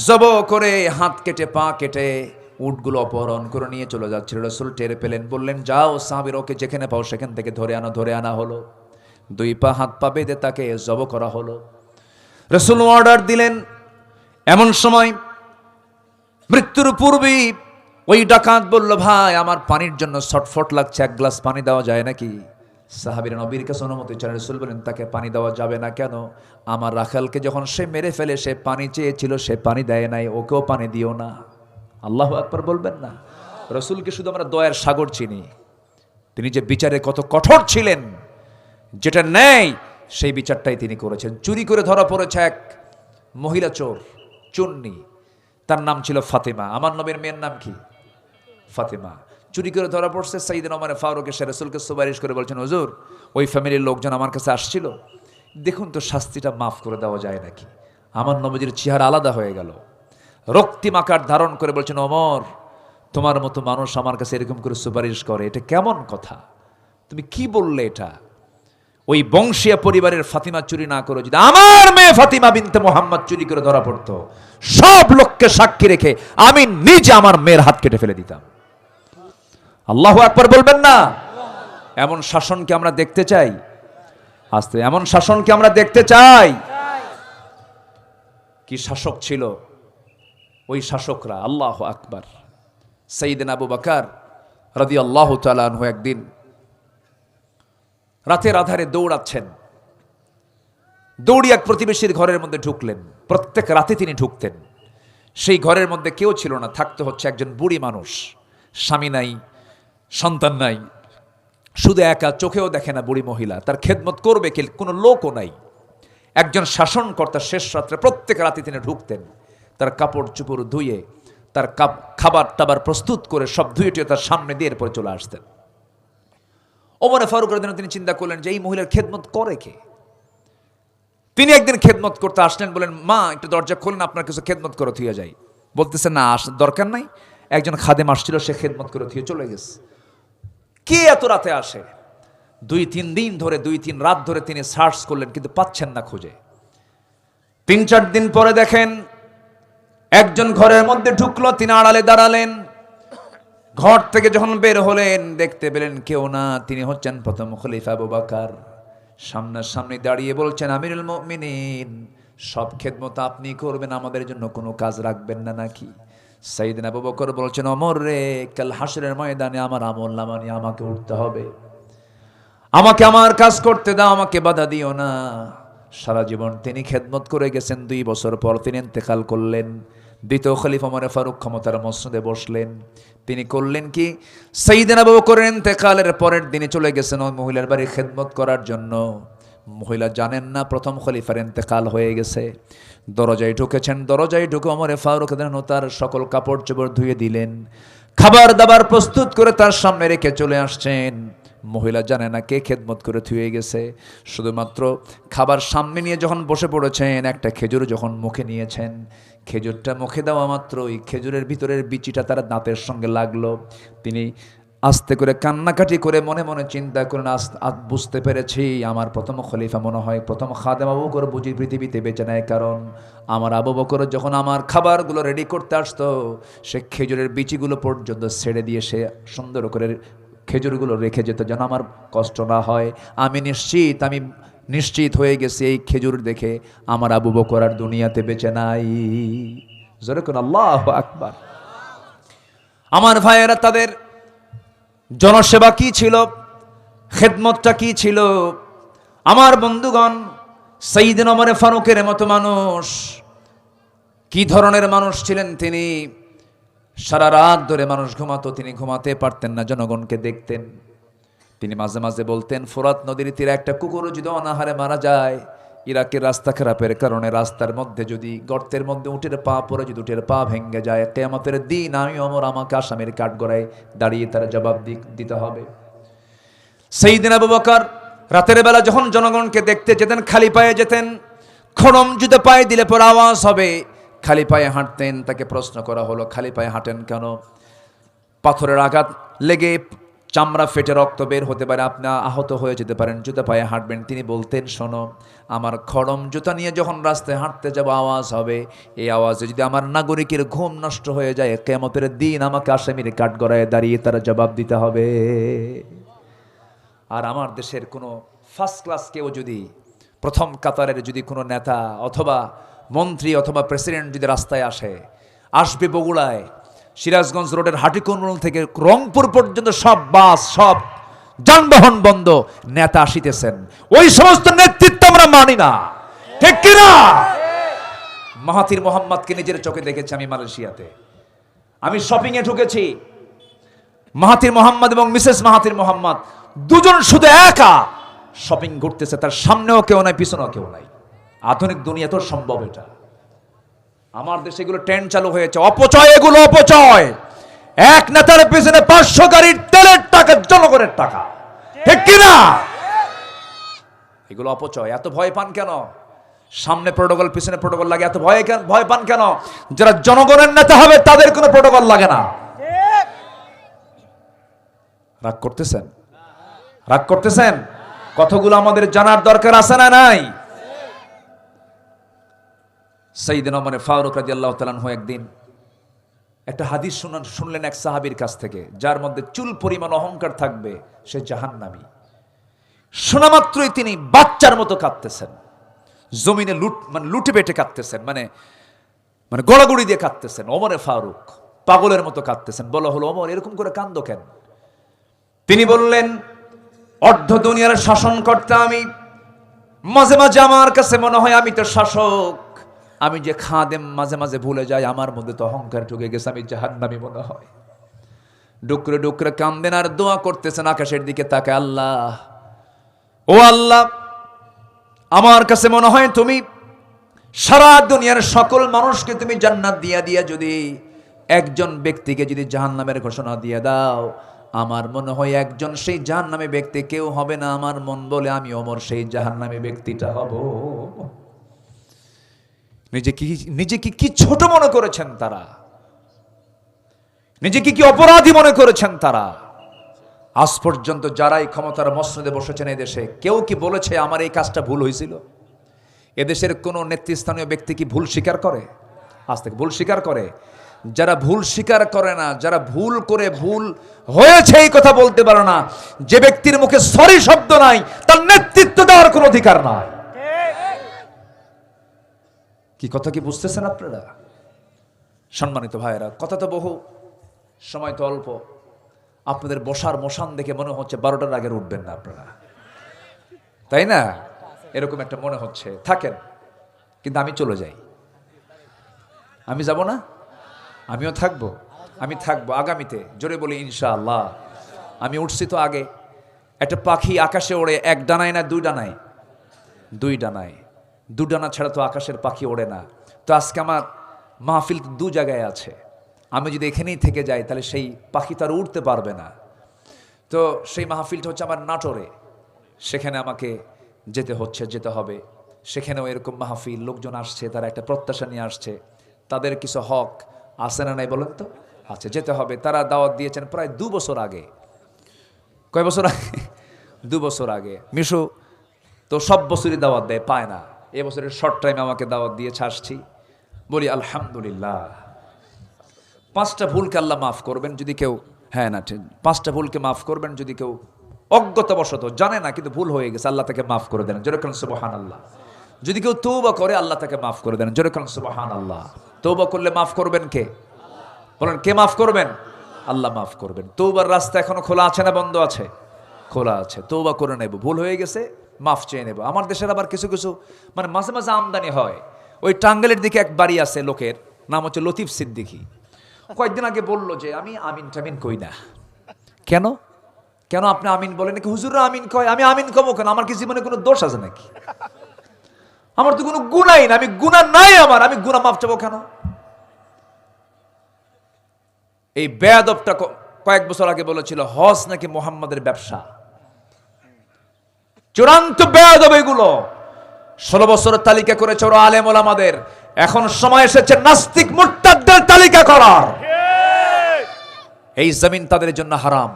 জব করে হাত কেটে পা কেটে উটগুলো অপহরণ করে নিয়ে চলে যাচ্ছিল। রাসূল টের পেলেন, বললেন, যাও সাহাবীর, ওকে যেখানে পাও সেখান থেকে ধরে আনো। ধরে আনা হলো, দুই পা হাত পা বেঁধে তাকে জব করা হলো। রাসূল অর্ডার দিলেন। এমন সময় মৃত্যুর পূর্বেই ওই ডাকাত বলল, ভাই আমার পানির জন্য ছটফট লাগছে, এক গ্লাস পানি দেওয়া যায় নাকি? সাহাবীরা নবীর কাছে অনুমতি চান। রাসূল বলেন, তাকে পানি দেওয়া যাবে না। কেন? আমার রাখালকে যখন সে মেরে ফেলে, সে পানি চেয়েছিল, সে পানি দেয় নাই, ওকেও পানি দিও না। আল্লাহু আকবার বলবেন না? রাসূলকে শুধু আমরা দয়ার সাগর চিনি। তিনি যে বিচারে কত কঠোর ছিলেন, যেটা ন্যায় সেই বিচারটাই তিনি করেছেন। চুরি করে ধরা পড়েছে এক মহিলা চোর, চুন্নি, তার নাম ছিল ফাতেমা। আমার নবীর মেয়ের নাম কি? ফাতেমা। চুরি করে ধরা পড়ছে। সাইয়েদনা ওমর ফারুক এসে রাসূলকে সুপারিশ করে বলছেন, হুজুর, ওই ফ্যামিলির লোকজন আমার কাছে আসছিল, দেখুন তো শাস্তিটা মাফ করে দেওয়া যায় নাকি? আমার নবীর চেহারা আলাদা হয়ে গেল, রক্তিম আকার ধারণ করে বলছেন, ওমর, তোমার মতো মানুষ আমার কাছে এরকম করে সুপারিশ করে, এটা কেমন কথা? তুমি কি বললে এটা? ওই বংশীয় পরিবারের ফাতিমা চুরি না করে যদি আমার মেয়ে ফাতিমা বিনতে মুহাম্মদ চুরি করে ধরা পড়তো, সব লোককে সাক্ষী রেখে আমি নিজে আমার মেয়ের হাত কেটে ফেলে দিতাম। আল্লাহু আকবার বলবেন না? এমন শাসন কি আমরা দেখতে চাই? আস্তে, এমন শাসন কি আমরা দেখতে চাই? কি শাসক ছিল ওই শাসকরা! আল্লাহু আকবার। সাইয়েদনা আবু বকর রাদিয়াল্লাহু তাআলা আনহু একদিন রাতের আধারে দৌড়াচ্ছেন, দৌড়ি এক প্রতিবেশীর ঘরের মধ্যে ঢুকলেন। প্রত্যেক রাতে তিনি ঢুকতেন। সেই ঘরের মধ্যে কেউ ছিল না, থাকতে হচ্ছে একজন বুড়ি মানুষ, স্বামী নাই, সন্তান নাই, শুধু একা, চোখেও দেখে না বুড়ি মহিলা, তার খেদমত করবে কে? কোনো লোকও নাই। একজন শাসনকর্তা শেষ রাত্রে প্রত্যেক রাতে তিনি ঢুকতেন, তার কাপড় চোপড় ধুয়ে, তার খাবার টাবার প্রস্তুত করে সব ধুয়ে টুয়ে তার সামনে দিয়ে এরপরে চলে আসতেন। ওমর ফারুক রাদিয়াল্লাহু তিনি চিন্তা করলেন যে এই মহিলার খেদমত করে কে? তিনি একদিন খেদমত করতে আসলেন, বলেন, মা একটু দরজা খোলেন, আপনার কিছু খেদমত করে থুয়ে যাই। বলতেছে, না, দরকার নাই। একজন খাদেম আসছিল, সে খেদমত করে থুয়ে চলে গেছে। কে এত রাতে আসে? 2-3 দিন ধরে, 2-3 রাত ধরে তিনি সার্চ করলেন, কিন্তু পাচ্ছেন না খুঁজে। 3-4 দিন পরে দেখেন একজন ঘরের মধ্যে ঢুকলো, তিনি আড়ালে দাঁড়ালেন। ঘর থেকে যখন বের হলেন, দেখতে পেলেন কেউ না, তিনি হচ্ছেন প্রথম খলিফা আবু বকর। সামনাসামনি দাঁড়িয়ে বলছেন, আমিরুল মুমিনিন, সব খেদমত আপনি করবেন, আমাদের জন্য কোনো কাজ রাখবেন না নাকি? সাইয়েদনা আবু বকর বলছেন, ওমর রে, কাল হাসরের ময়দানে আমার আমলনামা নিয়ে আমাকে উঠতে হবে, আমাকে আমার কাজ করতে দাও, আমাকে বাধা দিও না। সারা জীবন তিনি খেদমত করে গেছেন। 2 বছর পর তিনি ইন্তেকাল করলেন। দ্বিতীয় খলিফা ওমর ফারুক ক্ষমতার মসনদে বসলেন। তিনি করলেন কি, সাইয়েদনা আবু বকরের ইন্তেকালের পরের দিনে চলে গেছেন ওই মহিলার বাড়ি খেদমত করার জন্য। মহিলা জানেন না প্রথম খলিফার ইন্তেকাল হয়ে গেছে। দরজায় ঢুকেছেন, দরজায় ঢুকে ওমর ফারুক তার সকল কাপড় চোপড় ধুয়ে দিলেন, খাবার দাবার প্রস্তুত করে তার সামনে রেখে চলে আসছেন। মহিলা জানে না কে খেদমত করে থুয়ে গেছে। শুধুমাত্র খাবার সামনে নিয়ে যখন বসে পড়েছেন, একটা খেজুর যখন মুখে নিয়েছেন, খেজুরটা মুখে দেওয়া মাত্র ওই খেজুরের ভিতরের বিচিটা তার দাঁতের সঙ্গে লাগলো। তিনি আস্তে করে কান্নাকাটি করে মনে মনে চিন্তা করেন, বুঝতে পেরেছি আমার প্রথম খলিফা মনে হয়, প্রথম খাদেম আবু বকর বুঝি পৃথিবীতে বেঁচে নেয়। কারণ আমার আবু বকর যখন আমার খাবারগুলো রেডি করতে আসতো, সে খেজুরের বিচিগুলো পর্যন্ত ছেড়ে দিয়ে সে সুন্দর করে খেজুরগুলো রেখে যেত, যেন আমার কষ্ট না হয়। আমি নিশ্চিত আমি নিশ্চিত হয়ে গেছে এই খেজুর দেখে আমার আবু বকর আর দুনিয়াতে বেঁচে নাই। জোরে কোন আল্লাহু আকবার। আমার ভাইয়েরা, তাদের জনসেবা কি ছিল, খেদমতটা কি ছিল? আমার বন্ধুগণ, সাইয়েদনা ওমর ফারুকের মতো মানুষ কি ধরনের মানুষ ছিলেন তিনি? সারা রাত ধরে মানুষ ঘুমাতো, তিনি ঘুমাতে পারতেন না, জনগণকে দেখতেন। তিনি মাঝে মাঝে বলতেন, ফোরাত নদীর তীরে একটা কুকুর যদি অনাহারে মারা যায়, ইরাকের রাস্তা খারাপের কারণে রাস্তার মধ্যে যদি গর্তের মধ্যে উটের পা পড়ে যদি উটের পা ভেঙে যায়, কিয়ামতের দিন আমি ওমর আমাকে আসামির কাঠগড়ায় দাঁড়িয়ে তার জবাব দিতে হবে। সাইয়েদনা আবু বকর রাতের বেলা যখন জনগণকে দেখতে যেতেন, খালি পায়ে যেতেন। খড়ম জুতো পায়ে দিলে পর আওয়াজ হবে, খালি পায়ে হাঁটতেন। তাকে প্রশ্ন করা হলো, খালি পায়ে হাঁটেন কেন? পাথরের আঘাত লেগে চামড়া ফেটে রক্ত বের হতে পারে, আপনি আহত হয়ে যেতে পারেন, জুতা পায়ে হাঁটবেন। তিনি বলতেন, শোনো, আমার খড়ম জুতা নিয়ে যখন রাস্তায় হাঁটতে যাব আওয়াজ হবে, এই আওয়াজে যদি আমার নাগরিকের ঘুম নষ্ট হয়ে যায়, কিয়ামতের দিন আমাকে আসামির কাঠগড়ায় দাঁড়িয়ে তার জবাব দিতে হবে। আর আমার দেশের কোনো ফার্স্ট ক্লাস কেউ যদি, প্রথম কাতারের যদি কোনো নেতা অথবা মন্ত্রী অথবা প্রেসিডেন্ট যদি রাস্তায় আসবে বগুড়ায়, সিরাজগঞ্জ রোডের হাটিকুনরুল থেকে রংপুর পর্যন্ত সব বাস, সব যানবাহন বন্ধ, নেতা আসিতেছেন, ওই সমস্ত নেতৃত্ব আমরা মানি না, ঠিক কিনা? মাহাথির মোহাম্মদকে নিজের চোখে দেখেছি আমি মালয়েশিয়াতে। আমি শপিং এ ঢুকেছি, মাহাথির মোহাম্মদ এবং মিসেস মাহাথির মোহাম্মদ দুজন শুধু একা শপিং ঘুরতেছে, তার সামনেও কেউ নাই, পিছনেও কেউ নাই। আধুনিক দুনিয়াতেও সম্ভব এটা। আমার দেশে এগুলো ট্রেন্ড চালু হয়েছে, অপচয়, এগুলো অপচয়। এক নেতার পিছনে 500 গাড়ির তেলের টাকা, জনগণের টাকা, ঠিক কিনা? এগুলো অপচয়। এত ভয় পান কেন? সামনে প্রোটোকল, পিছনে প্রোটোকল লাগে, এত ভয় পান কেন? যারা জনগণের নেতা হবে তাদের কোনো প্রোটোকল লাগে না। রাগ করতেছেন? রাগ করতেছেন? কতগুলো আমাদের জানার দরকার আছে না নাই? সাইয়েদনা ওমর ফারুক রাদিয়াল্লাহু তাআলা আনহু একদিন একটা হাদিস শুনলেন এক সাহাবীর কাছ থেকে, যার মধ্যে চুল পরিমাণ অহংকার থাকবে সে জাহান্নামী। শোনা মাত্রই তিনি বাচ্চার মতো কাঁদতেছেন, জমিনে লুটে বেটে কাঁদতেছেন, মানে গড়াগড়ি দিয়ে কাঁদতেছেন। ওমর ফারুক পাগলের মতো কাঁদতেছেন। বলা হলো, ওমর এরকম করে কান্দো কেন? তিনি বললেন, অর্ধ দুনিয়ার শাসন করতে আমি, মাঝে মাঝে আমার কাছে মনে হয় আমি তো শাসক, আমি যে খাদেম মাঝে মাঝে ভুলে যাই আমার মধ্যে তো অহংকার ঢুকে গেছে, আমি জাহান্নামী মনে হয়। ডুকরে ডুকরে কান্দেন আর দোয়া করতেছেন আকাশের দিকে তাকে, আল্লাহ, ও আল্লাহ, আমার কাছে মনে হয় তুমি সারা দুনিয়ার সকল মানুষকে তুমি জান্নাত দিয়া যদি একজন ব্যক্তিকে যদি জাহান্নামের ঘোষণা দিয়ে দাও, আমার মনে হয় একজন সেই জাহান্নামী ব্যক্তি কেউ হবে না। আমার মন বলে আমি ওমর সেই জাহান্নামী ব্যক্তিটা হব। নিজেকে কি ছোট মনে করেছেন তারা? নিজেকে কি অপরাধী মনে করেছেন তারা? আজ পর্যন্ত যারাই ক্ষমতার মসনদে বসেছেন এই দেশে, কেউ কি বলেছে আমার এই কাজটা ভুল হয়েছিল? এদেশের কোন নেতৃস্থানীয় ব্যক্তি কি ভুল স্বীকার করে? আজ থেকে ভুল স্বীকার করে? যারা ভুল স্বীকার করে না, যারা ভুল করে ভুল হয়েছে এই কথা বলতে পারে না, যে ব্যক্তির মুখে সরি শব্দ নাই, তার নেতৃত্ব দেওয়ার কোনো অধিকার নাই। কি কথা কি বুঝতেছেন আপনারা? সম্মানিত ভাইয়েরা, কথা তো বহু, সময় তো অল্প। আপনাদের বসার মশান দেখে মনে হচ্ছে 12টার আগে উঠবেন না আপনারা, তাই না? এরকম একটা মনে হচ্ছে। থাকেন, কিন্তু আমি চলে যাই। আমি যাব না? আমিও থাকবো। আমি থাকবো আগামীতে, জোরে বলি ইনশাআল্লাহ। আমি উঠছি তো আগে। একটা পাখি আকাশে ওড়ে এক ডানায় না দুই ডানায়? দুই ডানায়। দু ডানা ছাড়া তো আকাশের পাখি ওড়ে না। তো আজকে আমার মাহফিল দু জায়গায় আছে, আমি যদি এখানেই থেকে যাই তাহলে সেই পাখি তো আর উঠতে পারবে না। তো সেই মাহফিলটা হচ্ছে আমার নাটোরে, সেখানে আমাকে যেতে হবে। সেখানেও এরকম মাহফিল, লোকজন আসছে, তারা একটা প্রত্যাশা নিয়ে আসছে, তাদের কিছু হক আছে না নাই বলেন তো? আছে, যেতে হবে। তারা দাওয়াত দিয়েছেন প্রায় 2 বছর আগে। কয় বছর আগে? 2 বছর আগে। মিশু তো সব বছরই দাওয়াত দেয়, পায় না। এবছরের শর্ট টাইমে আমাকে দাওয়াত দিয়েছে, আসছি। বলি আলহামদুলিল্লাহ। 5টা ভুলকে আল্লাহ মাফ করবেন যদি কেউ, হ্যাঁ না ঠিক, 5টা ভুলকে মাফ করবেন যদি কেউ অজ্ঞতাবশত জানে না, কিন্তু ভুল হয়ে গেছে, আল্লাহ তাকে মাফ করে দেন, যেরকম সুবহানাল্লাহ। যদি কেউ তওবা করে আল্লাহ তাকে মাফ করে দেন, যেরকম সুবহানাল্লাহ। তওবা করলে মাফ করবেন কে? বলেন, কে মাফ করবেন? আল্লাহ মাফ করবেন। তওবার রাস্তা এখনো খোলা আছে না বন্ধ আছে? খোলা আছে। তওবা করে নেব, ভুল হয়ে গেছে মাফ চেয়ে নেব। আমার দেশের আবার কিছু কিছু মানে মাঝে মাঝে আমদানি হয়, ওই টাঙ্গাইলের দিকে এক বাড়ি আছে লোকের, নাম হচ্ছে লতিফ সিদ্দিকী। কয়েকদিন আগে বললো যে আমি আমিন টামিন কই না। কেন কেন আপনি আমিন বলেন নাকি? হুজুররা আমিন কয়, আমি আমিন কমো কেন? আমার কি জীবনে কোনো দোষ আছে নাকি? আমার তো কোনো গুনাই না, আমি গুনাহ নাই আমার, আমি গুনাহ মাফ চাবো কেন? এই বেয়াদবটা কয়েক বছর আগে বলেছিল হজ নাকি মুহাম্মাদের ব্যবসা। চূড়ান্ত বেয়াদব এগুলো। 16 বছরের তালিকা করেছে ওরা আলেম ওলামাদের। এখন সময় এসেছে নাস্তিক মুরতাদদের তালিকা করার। এই জমিন তাদের জন্য হারাম।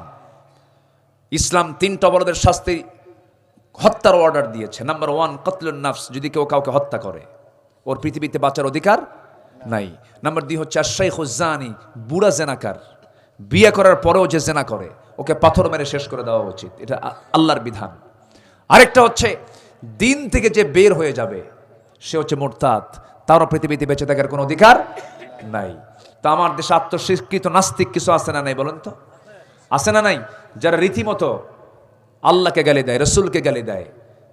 ইসলাম 3টা অপরাধের শাস্তি হত্যার অর্ডার দিয়েছে। নাম্বার 1 কতলুন নাফস, যদি কেউ কাউকে হত্যা করে ওর পৃথিবীতে বাঁচার অধিকার নাই। নাম্বার 2 হচ্ছে আশ-শাইখুজ জানি, বুড়া জেনাকার, বিয়ে করার পরেও যে জেনা করে ওকে পাথর মেরে শেষ করে দেওয়া উচিত, এটা আল্লাহর বিধান। আরেকটা হচ্ছে দিন থেকে যে বের হয়ে যাবে সে হচ্ছে মুরতাদ, তারও পৃথিবীতে বেঁচে থাকার কোনো অধিকার নাই। তা আমার দেশে আত্মস্বীকৃত নাস্তিক কিছু আছে না নাই বলেন তো? আছে না নাই? যারা রীতিমতো আল্লাহকে গালি দেয়, রসুলকে গালি দেয়,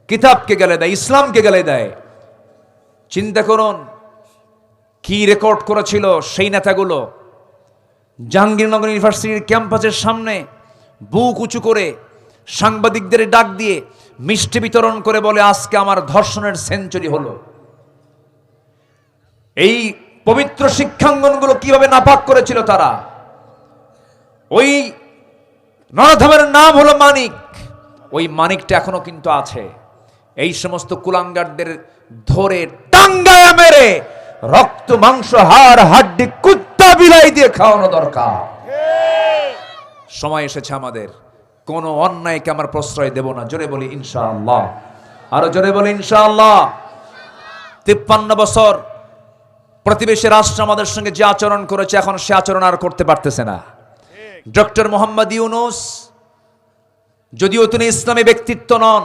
কিতাবকে গালি দেয়, ইসলামকে গালি দেয়। চিন্তা করুন কি রেকর্ড করেছিল সেই নেতাগুলো। জাহাঙ্গীরনগর ইউনিভার্সিটির ক্যাম্পাসের সামনে বুক উঁচু করে সাংবাদিকদের ডাক দিয়ে মিষ্টি বিতরণ করে বলে, আজকে আমার ধর্ষণের সেঞ্চুরি হলো। এই পবিত্র শিক্ষাঙ্গনগুলো কিভাবে নাপাক করেছিল তারা। ওই নরধামের নাম হলো মানিক, ওই মানিকটা এখনো কিন্তু আছে। এই সমস্ত কুলাঙ্গারদের ধরে টাঙ্গায় মেরে রক্ত মাংস হাড় হাড্ডি কুত্তা বিলাই দিয়ে খাওয়ানো দরকার। সময় এসেছে আমাদের। কোন অন্যায়কে আমরা প্রশ্রয় দেব না। জোরে বলি ইনশাআল্লাহ, আরো জোরে বলি ইনশাআল্লাহ। 53 বছর প্রতিবেশী রাষ্ট্র আমাদের সঙ্গে যে আচরণ করেছে, এখন সে আচরণ আর করতে পারতেছে না। ডক্টর মোহাম্মদ ইউনূস, যদিও তিনি ইসলামী ব্যক্তিত্ব নন,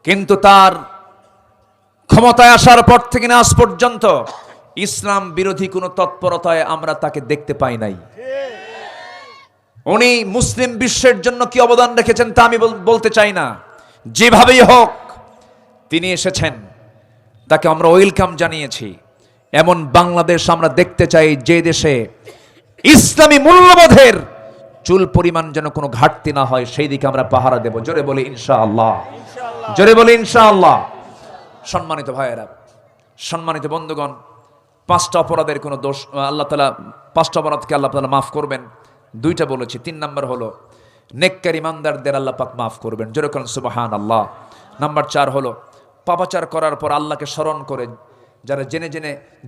কিন্তু তার ক্ষমতায় আসার পর থেকে আজ পর্যন্ত ইসলাম বিরোধী কোনো তৎপরতায় আমরা তাকে দেখতে পাই নাই। উনি মুসলিম বিশ্বের জন্য কি অবদান রেখেছেন তা আমি বলতে চাই না। যেভাবেই হোক তিনি এসেছেন, তাকে আমরা ওয়েলকাম জানিয়েছি। এমন বাংলাদেশ আমরা দেখতে চাই যে দেশে ইসলামী মূল্যবোধের চুল পরিমাণ যেন কোনো ঘাটতি না হয়, সেই দিকে আমরা পাহারা দেব। জোরে বলি ইনশাআল্লাহ, জোরে বলি ইনশাআল্লাহ। সম্মানিত ভাইয়েরা, সম্মানিত বন্ধুগণ, 5টা অপরাধের কোনো দোষ আল্লাহ তাআলা, 5টা অপরাধকে আল্লাহ তাআলা মাফ করবেন। 2টা বলেছি, 3 নাম্বার হলো নেককার ইমানদারদের আল্লাহ পাক মাফ করবেন। যেরকম সুবহানাল্লাহ। নাম্বার 4 হলো পাপাচার করার পর আল্লাহকে স্মরণ করে যারা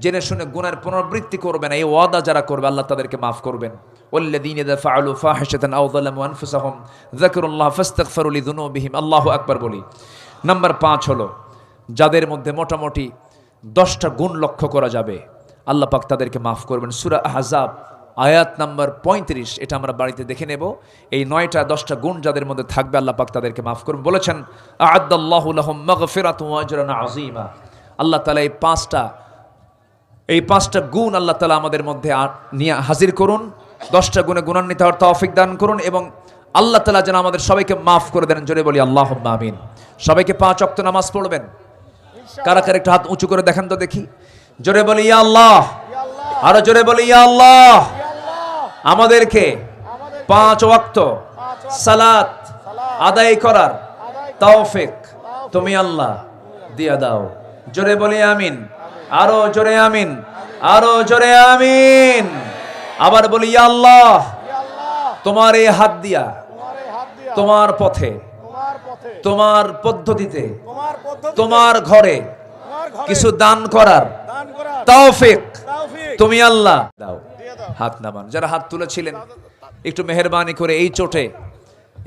জেনে শুনে গুনার পুনরাবৃত্তি করবে না, এই ওয়াদা যারা করবে আল্লাহ তাদেরকে মাফ করবেন। ওয়াল্লাযীনা ইযা ফাআলু ফাহিশাতান আও যালামু আনফুসাহুম যাকারুল্লাহ ফাস্তাগফিরু লিযুনুবিহিম। আল্লাহু আকবার বলি। নাম্বার 5 হলো যাদের মধ্যে মোটামুটি 10টা গুণ লক্ষ্য করা যাবে, আল্লাহ পাক তাদেরকে মাফ করবেন। সূরা আহজাব আয়াত নাম্বার 35, এটা আমরা বাড়িতে দেখে নেব। এই 9টা-10টা গুণ যাদের মধ্যে থাকবে আল্লাহ পাক তাদেরকে মাফ করবেন। বলেছেন আ'আদাল্লাহু লাহুম মাগফিরাতান ওয়া আজরান আযীমা। আল্লাহ তাআলা এই 5টা গুণ আল্লাহ তাআলা আমাদের মধ্যে নিয়ে হাজির করুন। 10টা গুণে গুণান্বিত হওয়ার তৌফিক দান করুন এবং আল্লাহ তাআলা যেন আমাদের সবাইকে মাফ করে দেন। জোরে বলি আল্লাহুম্মা আমিন। সবাইকে 5 ওয়াক্ত নামাজ পড়বেন। কারা কারা একটু হাত উঁচু করে দেখেন তো দেখি। জোরে বলি ইয়া আল্লাহ, আরো জোরে বলি ইয়া আল্লাহ। আমাদেরকে 5 ওয়াক্ত সালাত আদায় করার তৌফিক তুমি আল্লাহ দিয়া দাও। জোরে বলি আমিন, আরো জোরে আমিন, আরো জোরে আমিন। আবার বলি ইয়া আল্লাহ, তোমার এই হাত দিয়া তোমার পথে, তোমার পদ্ধতিতে, তোমার ঘরে কিছু দান করার তৌফিক তুমি আল্লাহ দাও। হাত নামান। যারা হাত তুলেছিলেন একটু মেহেরবানি করে এই চোটে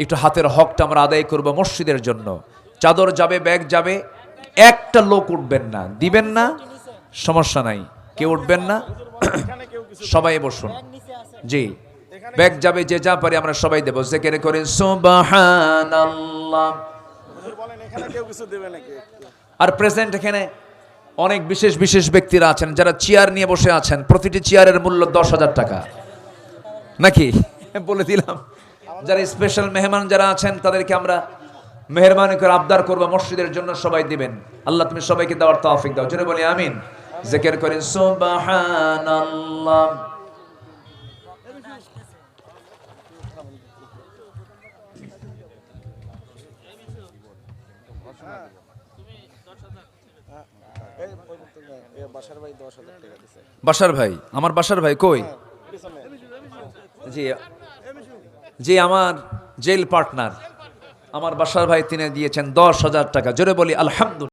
একটু হাতের হকটা আমরা আদায় করব মসজিদের জন্য। চাদর যাবে, ব্যাগ যাবে, একটা লোক উঠবেন না, দিবেন না, সমস্যা নাই, কেউ উঠবেন না, সবাই বসুন। জি, ব্যাগ যাবে, যে যা পারি আমরা সবাই দেবো। জিকির করে সুবহানাল্লাহ। হুজুর বলেন এখানে কেউ কিছু দেবে নাকি? আর প্রেজেন্ট এখানে অনেক বিশেষ বিশেষ ব্যক্তিরা আছেন যারা চেয়ার নিয়ে বসে আছেন, প্রতিটি চেয়ারের মূল্য 10,000 টাকা, নাকি বলে দিলাম। যারা স্পেশাল মেহমান যারা আছেন তাদেরকে আমরা মেহরবানি করে আবদার করবো মসজিদের জন্য সবাই দিবেন। আল্লাহ তুমি সবাইকে দেওয়ার তৌফিক দাও, জোরে বলি আমিন। জিকির করেন সুবহানাল্লাহ। বাসার ভাই 10,000 টাকা দিছে। বাসার ভাই, আমার বাসার ভাই কই? পিছনে। জি জি, আমার জেল পার্টনার, আমার বাসার ভাই তিনি দিয়েছেন 10,000 টাকা, জোরে বলি আলহামদুলিল্লাহ।